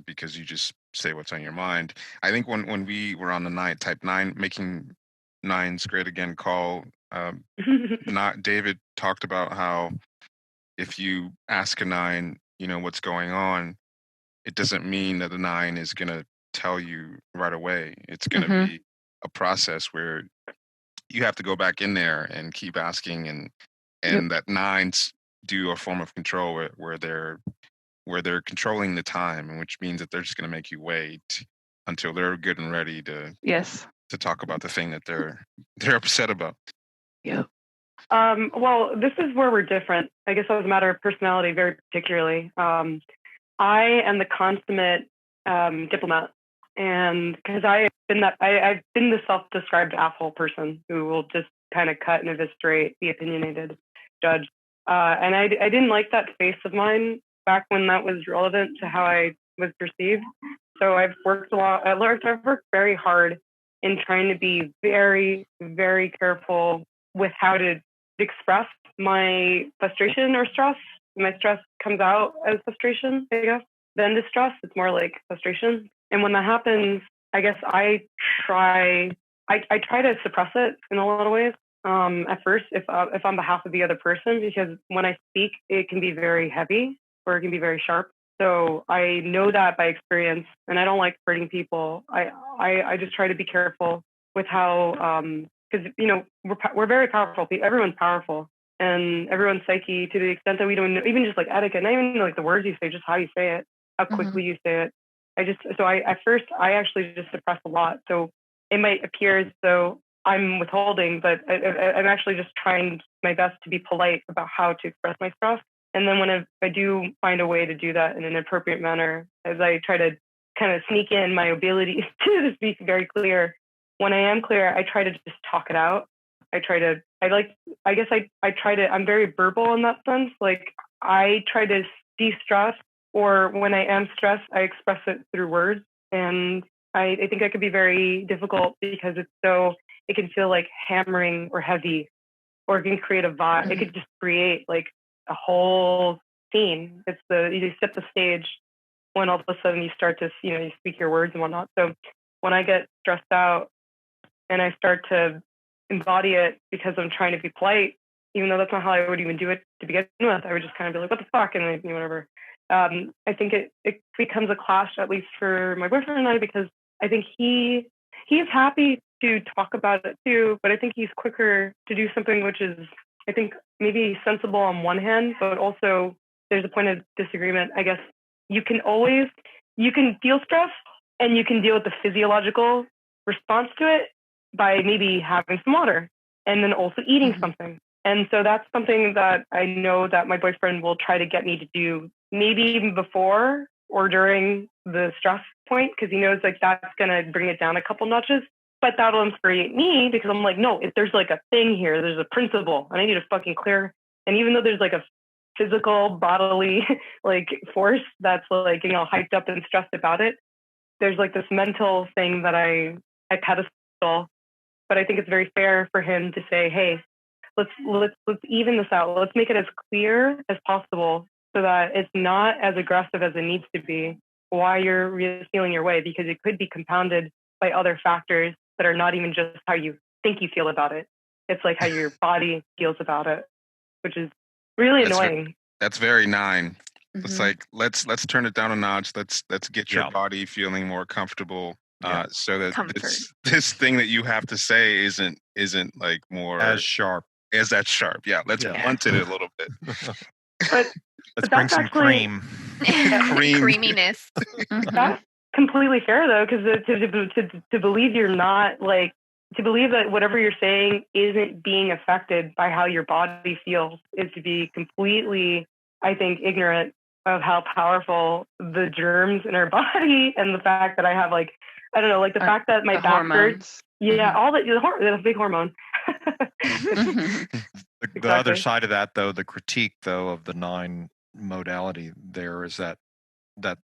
because you just say what's on your mind. I think when we were on the type 9 making nines great again call, not David talked about how if you ask a 9, what's going on, it doesn't mean that the 9 is going to tell you right away. It's going to be a process where you have to go back in there and keep asking, and that 9s do a form of control where they're controlling the time, which means that they're just going to make you wait until they're good and ready to talk about the thing that they're upset about. Yeah. Well, this is where we're different. I guess as a matter of personality, very particularly. I am the consummate diplomat, and because I've been the self-described asshole person who will just kind of cut and eviscerate the opinionated judge. And I didn't like that face of mine back when that was relevant to how I was perceived. So I've worked a lot. I've worked very hard in trying to be very, very careful with how to express my frustration or stress. My stress comes out as frustration, I guess, than distress. It's more like frustration. And when that happens, I guess I try to suppress it in a lot of ways. At first, if on behalf of the other person, because when I speak, it can be very heavy or it can be very sharp. So I know that by experience, and I don't like hurting people. I just try to be careful with how, because we're very powerful. Everyone's powerful, and everyone's psyche, to the extent that we don't know, even just like etiquette, not even like the words you say, just how you say it, how quickly you say it. At first I actually just suppress a lot. So it might appear as though I'm withholding, but I'm actually just trying my best to be polite about how to express my stress. And then when I do find a way to do that in an appropriate manner, as I try to kind of sneak in my ability to speak very clear, when I am clear, I try to just talk it out. I'm very verbal in that sense. Like I try to de-stress, or when I am stressed, I express it through words. And I think that could be very difficult because it can feel like hammering or heavy, or it can create a vibe. It could just create like a whole scene. You set the stage when all of a sudden you start to, you speak your words and whatnot. So when I get stressed out and I start to embody it because I'm trying to be polite, even though that's not how I would even do it to begin with, I would just kind of be like, what the fuck? And then, whatever. I think it becomes a clash, at least for my boyfriend and I, because I think he is happy to talk about it too, but I think he's quicker to do something which is I think maybe sensible on one hand, but also there's a point of disagreement. I guess you can feel stress and you can deal with the physiological response to it by maybe having some water and then also eating something. And so that's something that I know that my boyfriend will try to get me to do, maybe even before or during the stress point, because he knows like that's going to bring it down a couple notches. But that'll infuriate me because I'm like, no, if there's like a thing here, there's a principle and I need to fucking clear. And even though there's like a physical bodily like force that's like, you know, hyped up and stressed about it, there's like this mental thing that I pedestal. But I think it's very fair for him to say, hey, let's even this out. Let's make it as clear as possible so that it's not as aggressive as it needs to be why you're really feeling your way, because it could be compounded by other factors that are not even just how you think you feel about it. It's like how your body feels about it, which is really annoying. That's very 9. It's like let's turn it down a notch. Let's get your Yeah. body feeling more comfortable, Yeah. so that Comfort. this thing that you have to say isn't like more As sharp. as that sharp. Yeah, let's Yeah. blunt it a little bit. But Let's bring that's some actually- cream. Cream. Creaminess. That's completely fair though, because to believe you're not like, to believe that whatever you're saying isn't being affected by how your body feels is to be completely, I think, ignorant of how powerful the germs in our body and the fact that I have like, I don't know, like the fact that my The back hurts. hormones. Yeah, all the the big hormone. The other Exactly. side of that, though, the critique, though, of the 9 modality there is that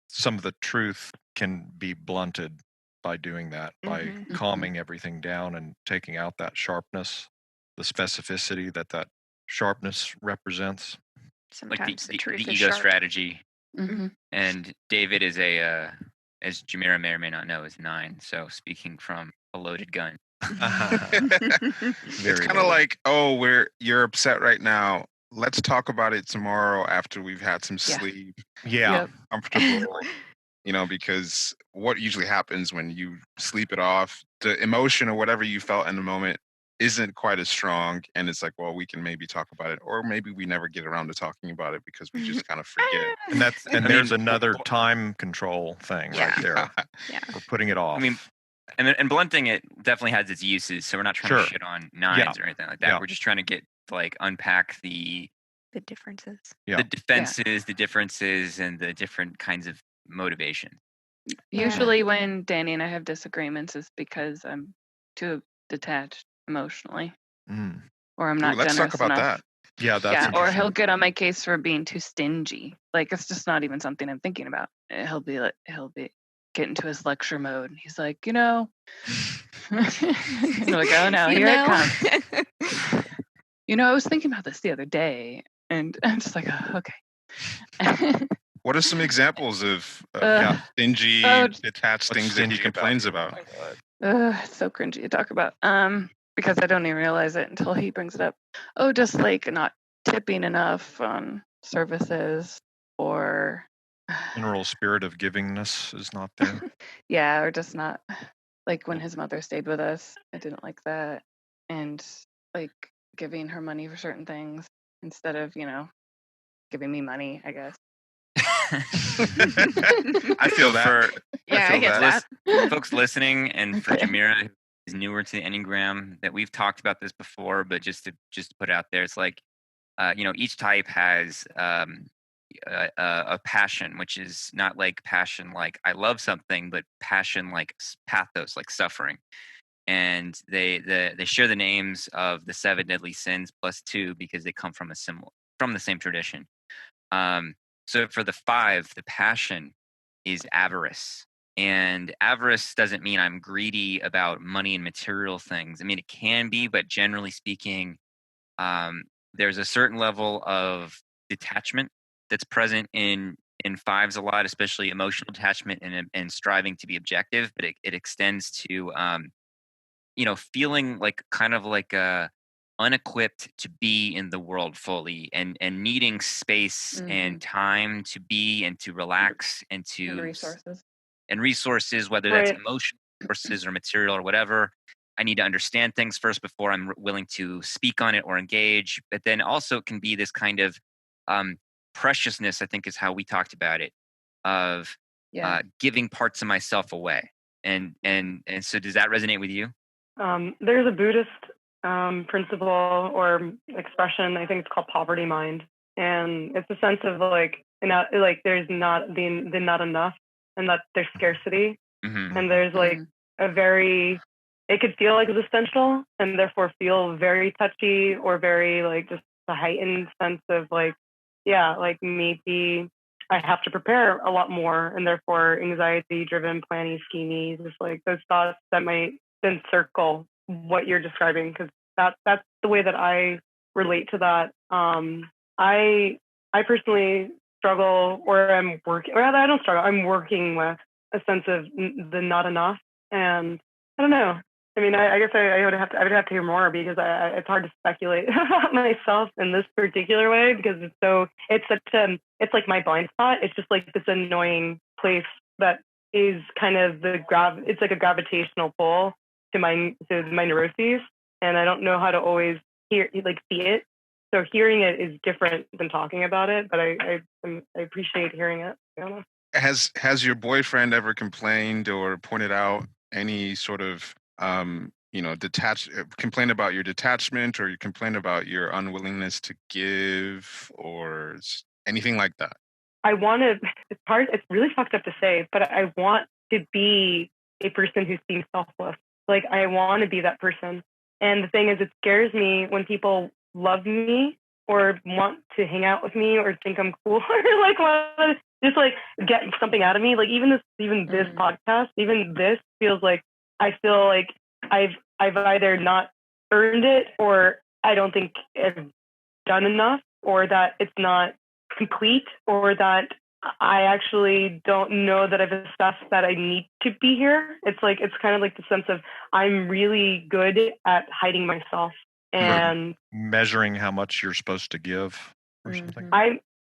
some of the truth can be blunted by doing that, by Mhm. calming everything down and taking out that sharpness, the specificity that sharpness represents. Like Sometimes the truth the is ego sharp. strategy. Mhm. And David is as Yamira may or may not know, is 9. So speaking from a loaded gun. It's Very kind of low. like, you're upset right now. Let's talk about it tomorrow after we've had some Yeah. sleep, Yeah. Yep. comfortable. Because what usually happens when you sleep it off, the emotion or whatever you felt in the moment isn't quite as strong, and it's like, well, we can maybe talk about it, or maybe we never get around to talking about it because we just kind of forget. And I there's mean, another time control thing right there. Yeah. We're putting it off. I mean, and blunting it definitely has its uses. So we're not trying Sure. to shit on 9s Yeah. or anything like that. Yeah. We're just trying to get unpack the The differences. Yeah. the defenses, the differences, and the different kinds of motivation. Yeah. Usually when Danny and I have disagreements is because I'm too detached emotionally, Mm. or I'm Ooh, not let's generous talk about enough. that. Yeah, that's Yeah, or interesting. he'll get on my case for being too stingy. Like it's just not even something I'm thinking about. He'll be get into his lecture mode. He's like, I'm like, oh no, here it comes. I was thinking about this the other day, and I'm just like, oh, okay. What are some examples of stingy, detached What's things that he stingy about complains you? about? It's so cringy to talk about. Because I don't even realize it until he brings it up. Oh, just like not tipping enough on services, or General spirit of givingness is not there. yeah, or just not like when his mother stayed with us. I didn't like that, and like giving her money for certain things instead of giving me money, I guess. I feel that. Yeah, feel I get that. that. Folks listening, and for Okay. Yamira, who is newer to the Enneagram, that we've talked about this before, but just to put it out there, it's like, each type has a passion, which is not like passion like I love something, but passion like pathos, like suffering. And they share the names of the 7 deadly sins plus 2 because they come from the same tradition. So for the 5, the passion is avarice. And avarice doesn't mean I'm greedy about money and material things. I mean, it can be, but generally speaking, there's a certain level of detachment that's present in 5s a lot, especially emotional detachment and striving to be objective. But it extends to feeling like kind of like unequipped to be in the world fully, and needing space and time to be and to relax and to And resources. and resources, whether that's Right. emotional resources or material or whatever. I need to understand things first before I'm willing to speak on it or engage. But then also it can be this kind of preciousness, I think is how we talked about it, of giving parts of myself away. And so does that resonate with you? There's a Buddhist principle or expression. I think it's called poverty mind, and it's a sense of like there's not the not enough, and that there's scarcity, and there's like a very, it could feel like existential, and therefore feel very touchy or very like just a heightened sense of like, yeah, like maybe I have to prepare a lot more, and therefore anxiety-driven, planning, scheming, just like those thoughts that might then circle what you're describing, because that's the way that I relate to that. I personally struggle, or I'm working, or rather I don't struggle, I'm working with a sense of the not enough, and I don't know. I mean, I guess I would have to hear more, because it's hard to speculate about myself in this particular way, because it's like my blind spot. It's just like this annoying place that is kind of it's like a gravitational pull to my neuroses, and I don't know how to always see it. So hearing it is different than talking about it, but I appreciate hearing it. I don't know. Has your boyfriend ever complained or pointed out any sort of complain about your detachment, or you complain about your unwillingness to give, or anything like that? I want to. It's really fucked up to say, but I want to be a person who seems selfless. Like, I want to be that person. And the thing is, it scares me when people love me or want to hang out with me or think I'm cool or like want to just like get something out of me. Like even this podcast, even this feels like I feel like I've either not earned it, or I don't think I've done enough, or that it's not complete, or that I actually don't know that I've assessed that I need to be here. It's kind of like the sense of I'm really good at hiding myself and measuring how much you're supposed to give or something.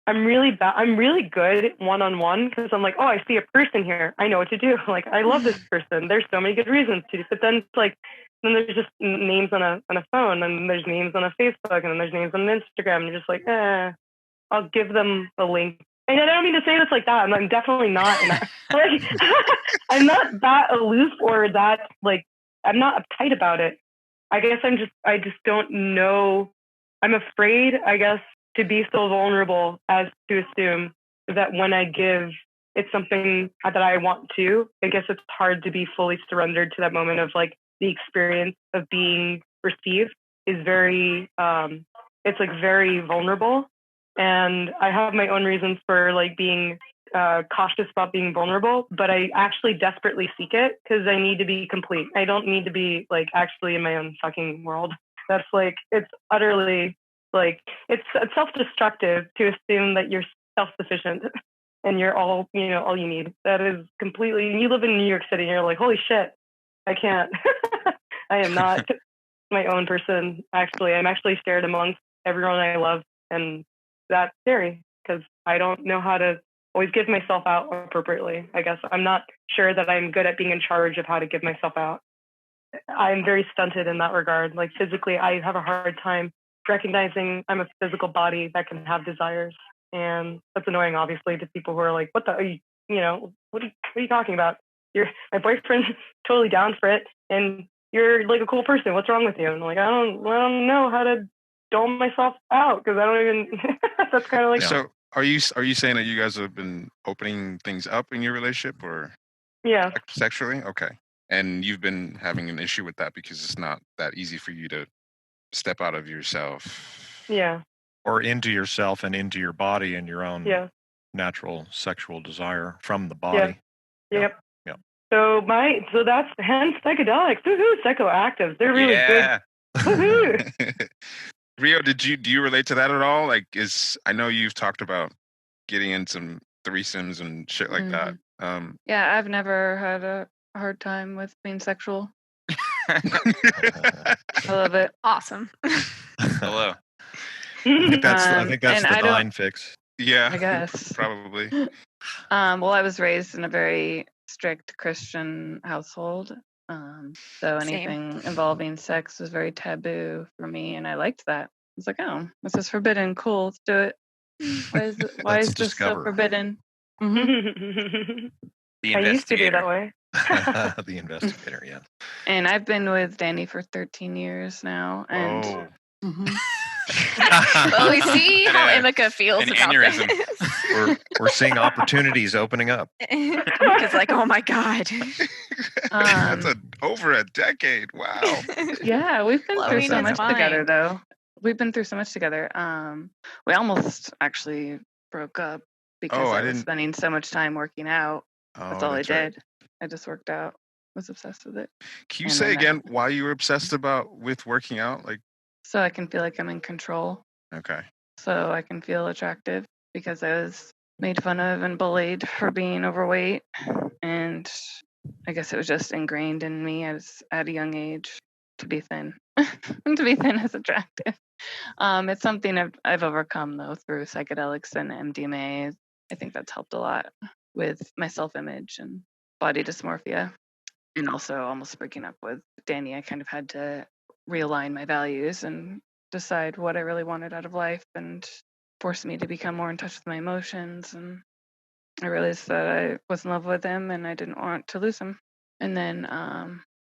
I'm really bad. I'm really good one-on-one, because I'm like, oh, I see a person here. I know what to do. Like, I love this person. There's so many good reasons to. But then it's like, then there's just names on a phone, and there's names on a Facebook, and then there's names on Instagram. And you're just like, I'll give them a link. And I don't mean to say this like that. I'm definitely not. Like, I'm not that aloof, or that like, I'm not uptight about it. I guess I just don't know. I'm afraid, I guess, to be so vulnerable as to assume that when I give, it's something that I want to. I guess it's hard to be fully surrendered to that moment of like the experience of being received is very, it's like very vulnerable. And I have my own reasons for like being cautious about being vulnerable, but I actually desperately seek it because I need to be complete. I don't need to be like actually in my own fucking world. That's like, it's utterly like, it's self-destructive to assume that you're self-sufficient and you're all you need. That is completely, you live in New York City and you're like, holy shit, I can't. I am not my own person. Actually, I'm actually shared amongst everyone I love. And that's scary because I don't know how to always give myself out appropriately. I guess I'm not sure that I'm good at being in charge of how to give myself out. I'm very stunted in that regard. Like physically, I have a hard time recognizing I'm a physical body that can have desires. And that's annoying, obviously, to people who are like, what are you talking about? My boyfriend's totally down for it. And you're like a cool person. What's wrong with you? And I'm like, I don't know how to dole myself out because I don't even, that's kind of like. So are you saying that you guys have been opening things up in your relationship or sexually? Okay. And you've been having an issue with that because it's not that easy for you to step out of yourself. Yeah. Or into yourself and into your body and your own natural sexual desire from the body. Yep. So that's hence psychedelics. Woohoo, psychoactives. They're really good. Woohoo. Rio, do you relate to that at all? Like, I know you've talked about getting in some threesomes and shit like that. Yeah, I've never had a hard time with being sexual. I love it. Awesome. Hello. I think that's the divine fix. Yeah, I guess probably. Well, I was raised in a very strict Christian household, So Same. anything involving sex was very taboo for me, and I liked that. I was like, oh, this is forbidden. Cool, let's do it. Why Let's is this so discover. forbidden? The I used to be that investigator. way. The investigator, yeah. And I've been with Danny for 13 years now, and Oh, Mhm. Well, we see how And Emika feels an about aneurysm. this. We're seeing opportunities opening up. Emika's like, oh my God. that's over a decade. Wow. Yeah, we've been through Blowing so his much together, mind. though. We've been through so much together. We almost actually broke up because I I was didn't. spending so much time working out. That's Oh, all I that's right. did. I just worked out. Was obsessed with it, Can you And say then that- again why you were obsessed with working out? Like, so I can feel like I'm in control. okay. So I can feel attractive because I was made fun of and bullied for being overweight, and I guess it was just ingrained in me as at a young age to be thin. And to be thin is attractive. It's something I've overcome though through psychedelics and MDMA. I think that's helped a lot with my self-image and body dysmorphia, and also almost breaking up with Danny. I kind of had to realign my values and decide what I really wanted out of life, and forced me to become more in touch with my emotions. And I realized that I was in love with him and I didn't want to lose him. And then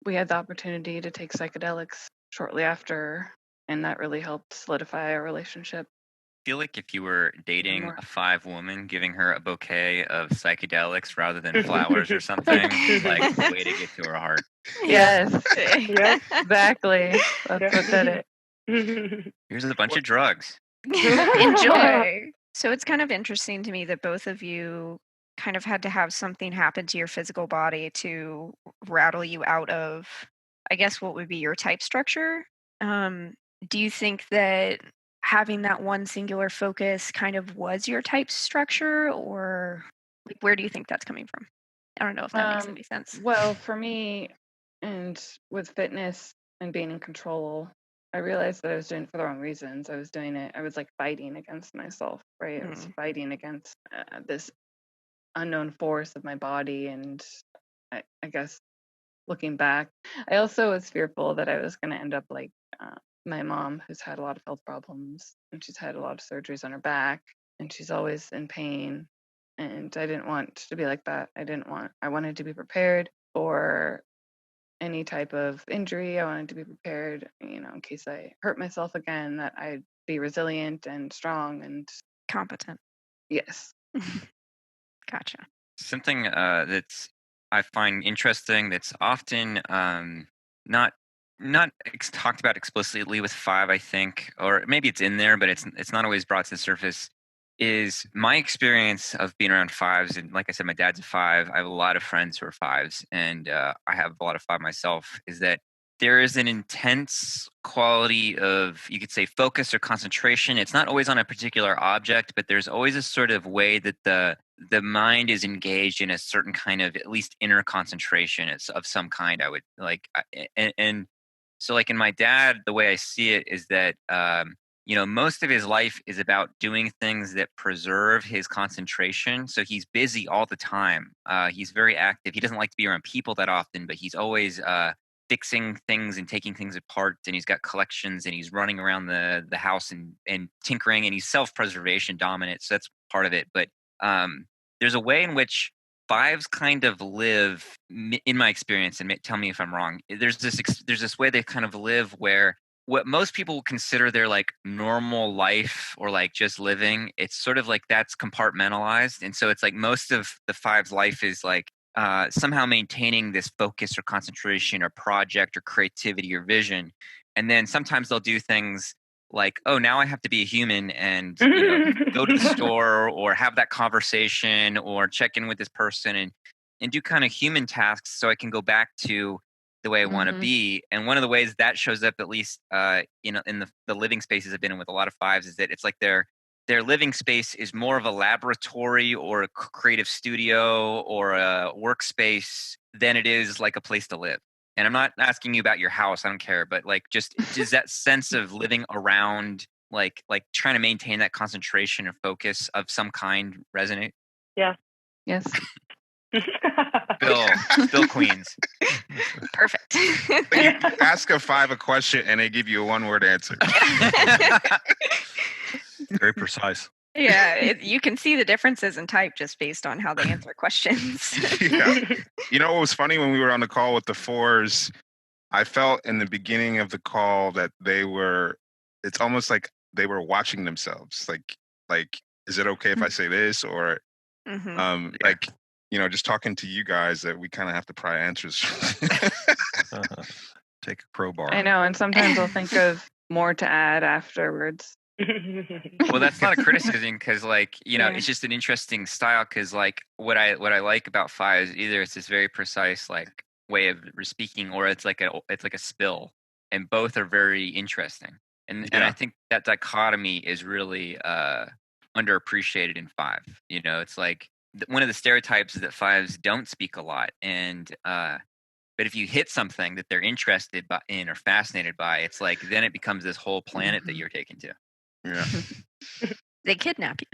we had the opportunity to take psychedelics shortly after, and that really helped solidify our relationship. I feel like if you were dating More. a 5 woman, giving her a bouquet of psychedelics rather than flowers or something, like the way to get to her heart. Yes, Yep. exactly. That's what did it. Here's a bunch of drugs. Enjoy. So it's kind of interesting to me that both of you kind of had to have something happen to your physical body to rattle you out of, I guess, what would be your type structure. Do you think that having that one singular focus kind of was your type structure, or like, where do you think that's coming from? I don't know if that makes any sense. Well, for me, and with fitness and being in control, I realized that I was doing it for the wrong reasons. I was doing it, I was like fighting against myself, right? I was fighting against this unknown force of my body. And I guess looking back, I also was fearful that I was going to end up like my mom, who's had a lot of health problems, and she's had a lot of surgeries on her back, and she's always in pain. And I didn't want to be like that. I wanted to be prepared for any type of injury. I wanted to be prepared, in case I hurt myself again, that I'd be resilient and strong and Competent. yes. Gotcha. Something that's I find interesting that's often not talked about explicitly with 5, I think, or maybe it's in there, but it's not always brought to the surface. Is my experience of being around 5s, and like I said, my dad's a 5. I have a lot of friends who are 5s, and I have a lot of 5 myself. Is that there is an intense quality of, you could say, focus or concentration. It's not always on a particular object, but there's always a sort of way that the mind is engaged in a certain kind of, at least, inner concentration of some kind. I would like, and so like in my dad, the way I see it is that most of his life is about doing things that preserve his concentration. So he's busy all the time. He's very active. He doesn't like to be around people that often, but he's always fixing things and taking things apart. And he's got collections, and he's running around the house and tinkering, and he's self-preservation dominant. So that's part of it. But there's a way in which 5s kind of live, in my experience, and tell me if I'm wrong. There's this way they kind of live where what most people consider their like normal life or like just living, it's sort of like that's compartmentalized. And so it's like most of the 5's life is like somehow maintaining this focus or concentration or project or creativity or vision. And then sometimes they'll do things like, oh, now I have to be a human and go to the store or have that conversation or check in with this person and do kind of human tasks so I can go back to the way I want to be. And one of the ways that shows up, at least in the living spaces I've been in with a lot of 5s, is that it's like their living space is more of a laboratory or a creative studio or a workspace than it is like a place to live. And I'm not asking you about your house, I don't care, but like just does that sense of living around, like trying to maintain that concentration or focus of some kind resonate? Yeah. Yes. Bill Queens. Perfect. You ask a 5 a question and they give you a one-word answer. Very precise. Yeah, you can see the differences in type just based on how they answer questions. Yeah. You know what was funny when we were on the call with the 4s? I felt in the beginning of the call that it's almost like they were watching themselves. Like, is it okay if I say this? Or Mhm. like, just talking to you guys that we kind of have to pry answers. Take a crowbar. I know, and sometimes I'll think of more to add afterwards. Well, that's not a criticism because, Yeah. it's just an interesting style. Because, what I like about 5 is either it's this very precise way of speaking, or it's like a spill, and both are very interesting. And I Yeah. think that dichotomy is really underappreciated in 5. It's like one of the stereotypes is that 5s don't speak a lot, and but if you hit something that they're interested in or fascinated by, it's like then it becomes this whole planet that you're taken to. Yeah. They kidnap you.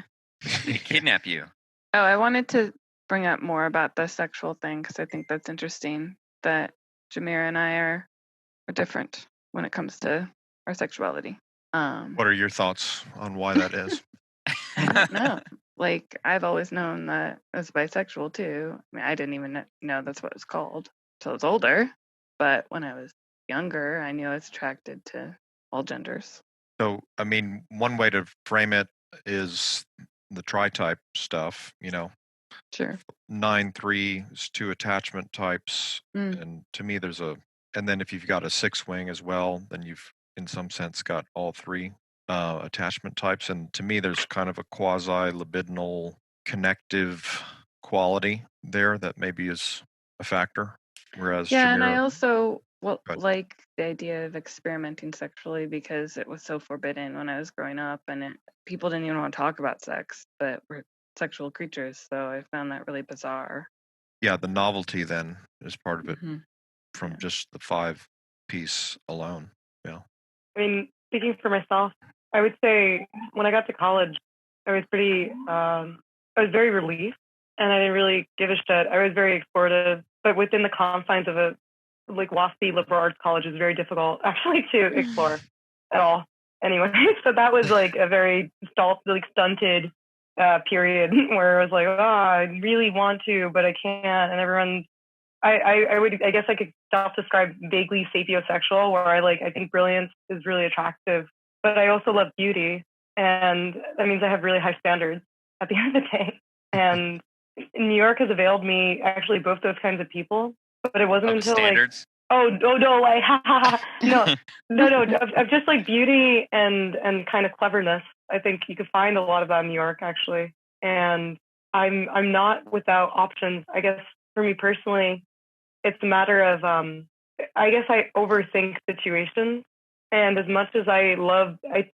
They kidnap you. Oh, I wanted to bring up more about the sexual thing because I think that's interesting that Yamira and I are different when it comes to our sexuality. What are your thoughts on why that is? I don't know. Like, I've always known that I was bisexual too. I mean, I didn't even know that's what it was called till I was older. But when I was younger, I knew I was attracted to all genders. So, I mean, one way to frame it is the tri-type stuff, Sure. 9-3 is 2 attachment types. Mm. And to me, and then if you've got a 6-wing as well, then you've in some sense got all 3 attachment types. And to me, there's kind of a quasi-libidinal connective quality there that maybe is a factor. Whereas Yeah, and I Yamira, also Good. like the idea of experimenting sexually because it was so forbidden when I was growing up, and people didn't even want to talk about sex, but we're sexual creatures, so I found that really bizarre. Yeah, the novelty then is part of it Mhm. from Yeah. just the 5 piece alone. Yeah. I mean, speaking for myself, I would say when I got to college, I was I was very relieved, and I didn't really give a shit. I was very explorative, but within the confines of a WASPy liberal arts college is very difficult actually to explore at all. Anyway, so that was like a very stunted period where I was like, oh, I really want to, but I can't, and everyone's. I guess I could self-describe vaguely sapiosexual, where I think brilliance is really attractive, but I also love beauty, and that means I have really high standards at the end of the day. And New York has availed me actually both those kinds of people, but it wasn't Of until standards. no, of just like beauty and kind of cleverness. I think you could find a lot of that in New York actually, and I'm not without options. I guess for me personally, it's a matter of I guess I overthink situations, and as much as I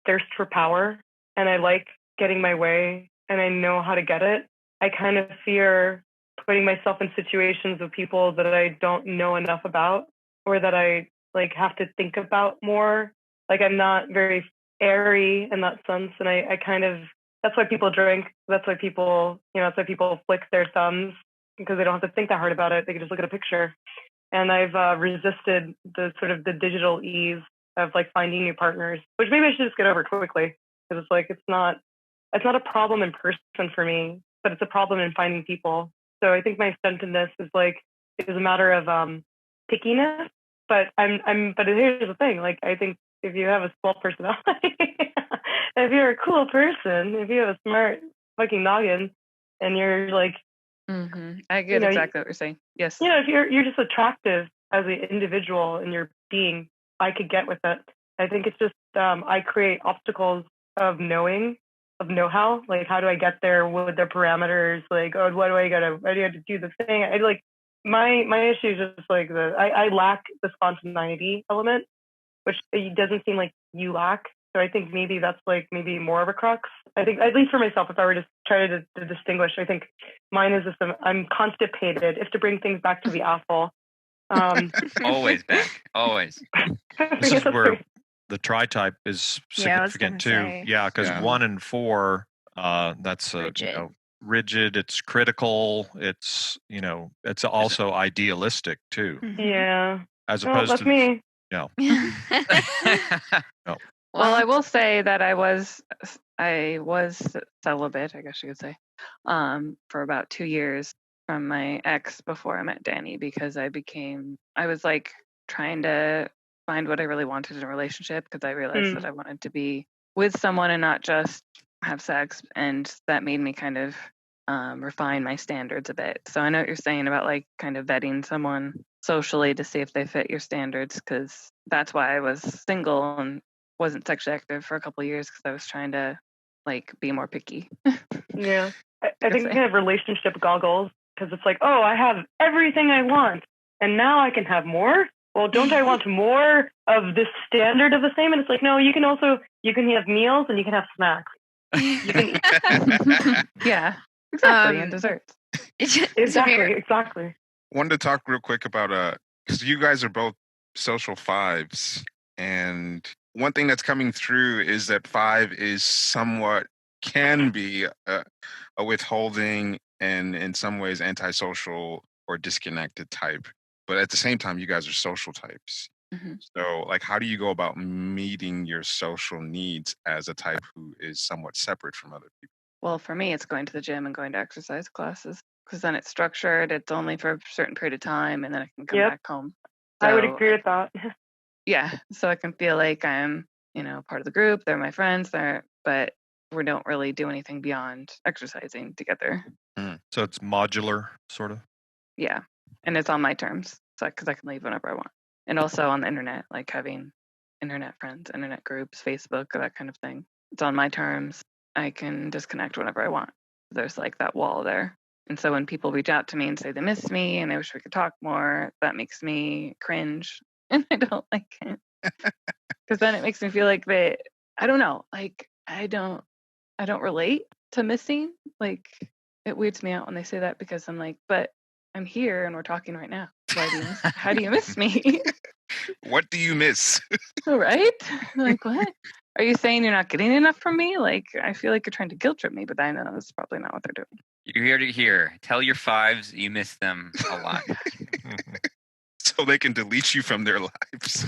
thirst for power, and I like getting my way, and I know how to get it, I kind of fear putting myself in situations with people that I don't know enough about, or that I have to think about more. Like, I'm not very airy in that sense, and I kind of, that's why people drink, that's why people flick their thumbs, because they don't have to think that hard about it. They can just look at a picture. And I've resisted the sort of the digital ease of finding new partners, which maybe I should just get over quickly, because it's not a problem in person for me, but it's a problem in finding people. So I think my stuntedness is a matter of pickiness. But but here's the thing, I think if you have a small personality, if you're a cool person, if you have a smart fucking noggin, and you're I get exactly what you're saying. Yes. if you're just attractive as an individual and your being, I could get with it. I think it's just I create obstacles of know-how. Like, how do I get there? What are their parameters? Like, oh, what do I have to do the thing? My issue is just I lack the spontaneity element, which it doesn't seem like you lack. So I think maybe that's maybe more of a crux. I think, at least for myself, if I were to try to distinguish, I think mine is I'm constipated. If to bring things back to the apple. Always back. Always. This is where the tri-type is Yeah, I was significant too. gonna say. Yeah, because Yeah. 1 and 4, that's Rigid. rigid, it's critical, it's, it's also idealistic too, Yeah. as Well, opposed that's to, me. yeah. Well, I will say that I was celibate, I guess you could say, for about 2 years from my ex before I met Danny, because I was like trying to find what I really wanted in a relationship, because I realized that I wanted to be with someone and not just have sex, and that made me kind of refine my standards a bit. So I know what you're saying about like kind of vetting someone socially to see if they fit your standards, because that's why I was single and wasn't sexually active for a couple of years, because I was trying to like be more picky. Yeah. I think kind of relationship goggles, because it's like, oh, I have everything I want and now I can have more. Well, don't I want more of this standard of the same? And it's like, no, you can have meals and you can have snacks. You can Yeah, exactly, and desserts. Exactly. Wanted to talk real quick about because you guys are both social fives, and one thing that's coming through is that 5 is somewhat can be a withholding and in some ways antisocial or disconnected type, but at the same time you guys are social types. So like, how do you go about meeting your social needs as a type who is somewhat separate from other people? Well, for me, it's going to the gym and going to exercise classes, because then it's structured. It's only for a certain period of time, and then I can come back home. So, I would agree with that. Yeah, so I can feel like I'm, part of the group. They're my friends. But we don't really do anything beyond exercising together. So it's modular, sort of. Yeah, and it's on my terms, so because I can leave whenever I want, and also on the internet, like having internet friends, internet groups, Facebook, that kind of thing. It's on my terms. I can disconnect whenever I want. There's like that wall there. And so when people reach out to me and say they miss me and they wish we could talk more, that makes me cringe, and I don't like it. Because then it makes me feel like I don't know, like I don't relate to missing. Like it weirds me out when they say that, because I'm like, but I'm here and we're talking right now. How do you miss me? What do you miss? Right? Like, what? Are you saying you're not getting enough from me? Like, I feel like you're trying to guilt trip me, but I know that's probably not what they're doing. You're here to hear. Tell your 5s you miss them a lot. So they can delete you from their lives.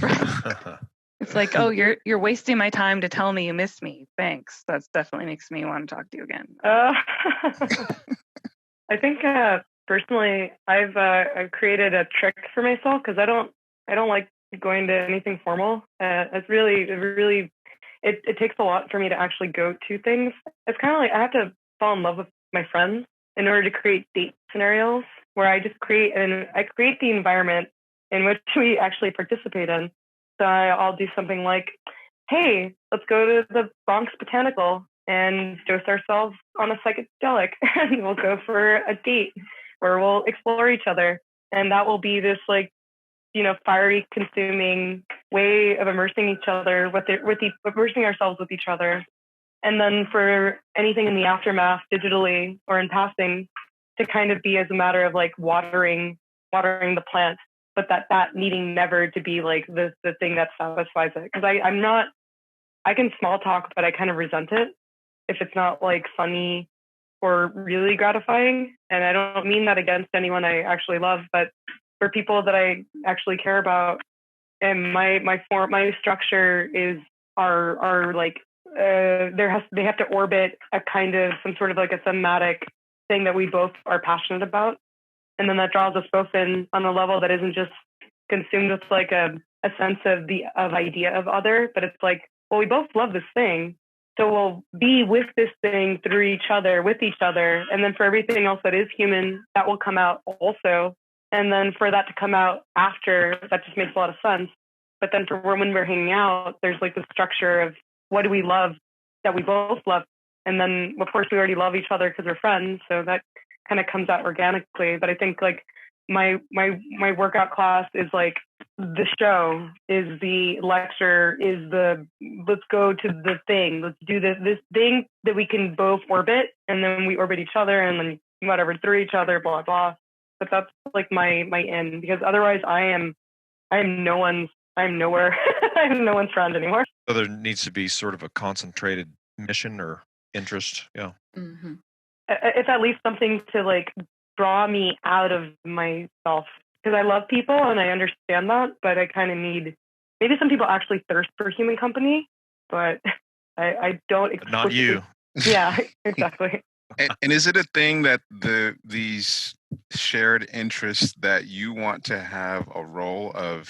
It's like, oh, you're wasting my time to tell me you miss me. Thanks. That definitely makes me want to talk to you again. I think personally, I've created a trick for myself, because I don't like going to anything formal. It takes a lot for me to actually go to things. It's kind of like I have to fall in love with my friends in order to create date scenarios where I create the environment in which we actually participate in. So I'll do something like, hey, let's go to the Bronx Botanical and dose ourselves on a psychedelic, and we'll go for a date where we'll explore each other. And that will be this fiery, consuming way of immersing each other immersing ourselves with each other. And then for anything in the aftermath, digitally or in passing, to kind of be as a matter of like watering the plant, but that needing never to be like the thing that satisfies it. Because I can small talk, but I kind of resent it if it's not like funny or really gratifying. And I don't mean that against anyone I actually love, but for people that I actually care about, and my structure is are like they have to orbit a kind of some sort of like a thematic thing that we both are passionate about, and then that draws us both in on a level that isn't just consumed with like a sense of idea of other, but it's like, well, we both love this thing, so we'll be with this thing through each other, with each other, and then for everything else that is human, that will come out also. And then for that to come out after, that just makes a lot of sense. But then for when we're hanging out, there's like the structure of what do we love that we both love. And then, of course, we already love each other because we're friends. So that kind of comes out organically. But I think like my workout class is like the show, is the lecture, is let's go to the thing. Let's do this thing that we can both orbit. And then we orbit each other and then whatever through each other, blah, blah. But that's like my end, because otherwise I am nowhere. I'm no one's friend anymore. So there needs to be sort of a concentrated mission or interest. Yeah. Mm-hmm. it's at least something to like draw me out of myself, because I love people and I understand that, but I kind of need, maybe some people actually thirst for human company, but I don't But not you. Yeah, exactly. And is it a thing that these shared interests that you want to have a role of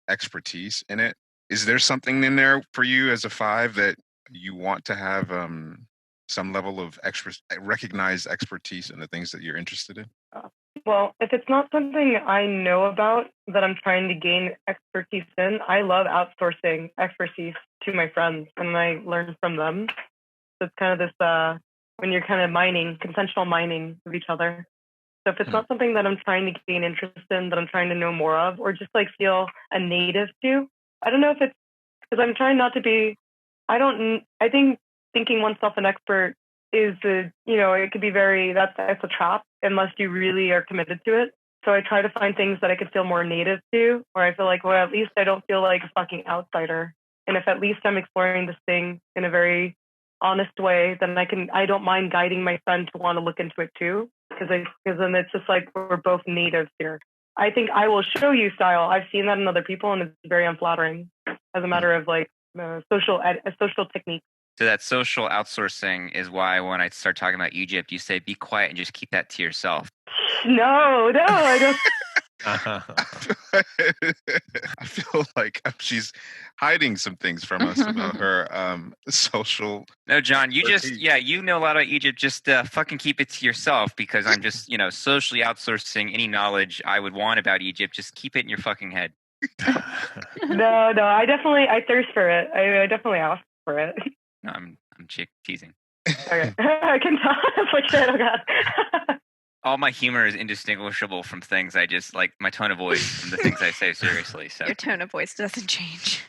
expertise in it? Is there something in there for you as a 5 that you want to have some level of recognized expertise in the things that you're interested in? Well, if it's not something I know about that I'm trying to gain expertise in, I love outsourcing expertise to my friends and I learn from them. So it's kind of this, when you're kind of consensual mining of each other. So if it's not something that I'm trying to gain interest in, that I'm trying to know more of, or just like feel a native to, I don't know if it's because I'm trying not to be, I think thinking oneself an expert is it could be that's a trap unless you really are committed to it. So I try to find things that I could feel more native to, or I feel like, well, at least I don't feel like a fucking outsider. And if at least I'm exploring this thing in a very honest way, then I don't mind guiding my friend to want to look into it too, because then it's just like we're both natives here. I think I will show you style. I've seen that in other people, and it's very unflattering as a matter of like social technique. So that social outsourcing is why when I start talking about Egypt, you say, be quiet and just keep that to yourself. No, I don't. I feel like she's hiding some things from us about her social. No, John, you know a lot about Egypt. Just fucking keep it to yourself, because I'm just, socially outsourcing any knowledge I would want about Egypt. Just keep it in your fucking head. No, I thirst for it. I definitely ask for it. No, I'm teasing. Okay. I can tell. It's like shit. Oh god. All my humor is indistinguishable from things I just like, my tone of voice from the things I say seriously. So Your tone of voice doesn't change.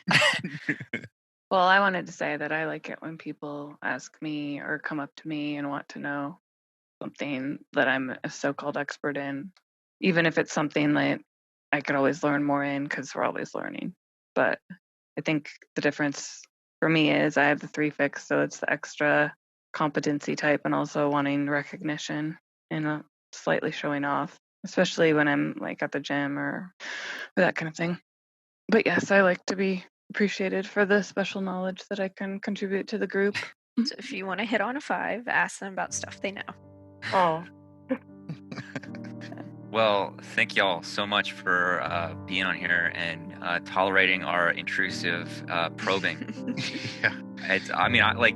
Well, I wanted to say that I like it when people ask me or come up to me and want to know something that I'm a so-called expert in, even if it's something that I could always learn more in, because we're always learning. But I think the difference for me is I have the 3 fix, so it's the extra competency type and also wanting recognition and slightly showing off, especially when I'm like at the gym or that kind of thing. But yes, I like to be appreciated for the special knowledge that I can contribute to the group. So if you want to hit on a 5, ask them about stuff they know. Oh. Well, thank y'all so much for being on here and tolerating our intrusive probing. Yeah.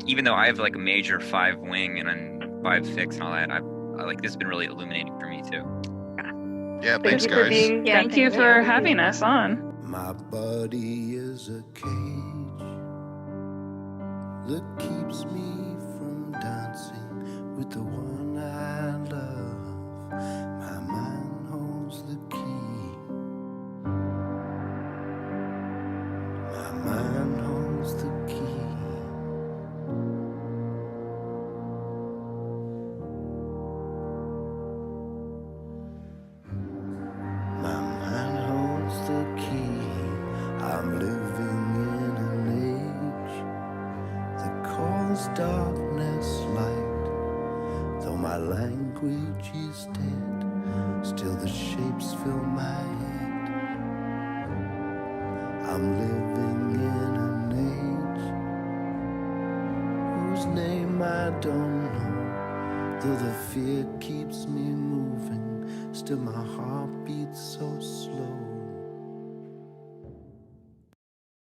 Even though I have like a major 5 wing and I'm 5 fix and all that, this has been really illuminating for me too. Yeah, thanks guys. Thank you for having us on. My body is a cage that keeps me from dancing with the one I love. My mind holds the key. My mind holds the key. My mind holds the key. I'm living in an age that calls darkness light. Though my language is dead, still the shapes fill my head. I'm living in an age whose name I don't know. Though the fear keeps me moving, still my heart beats so slow.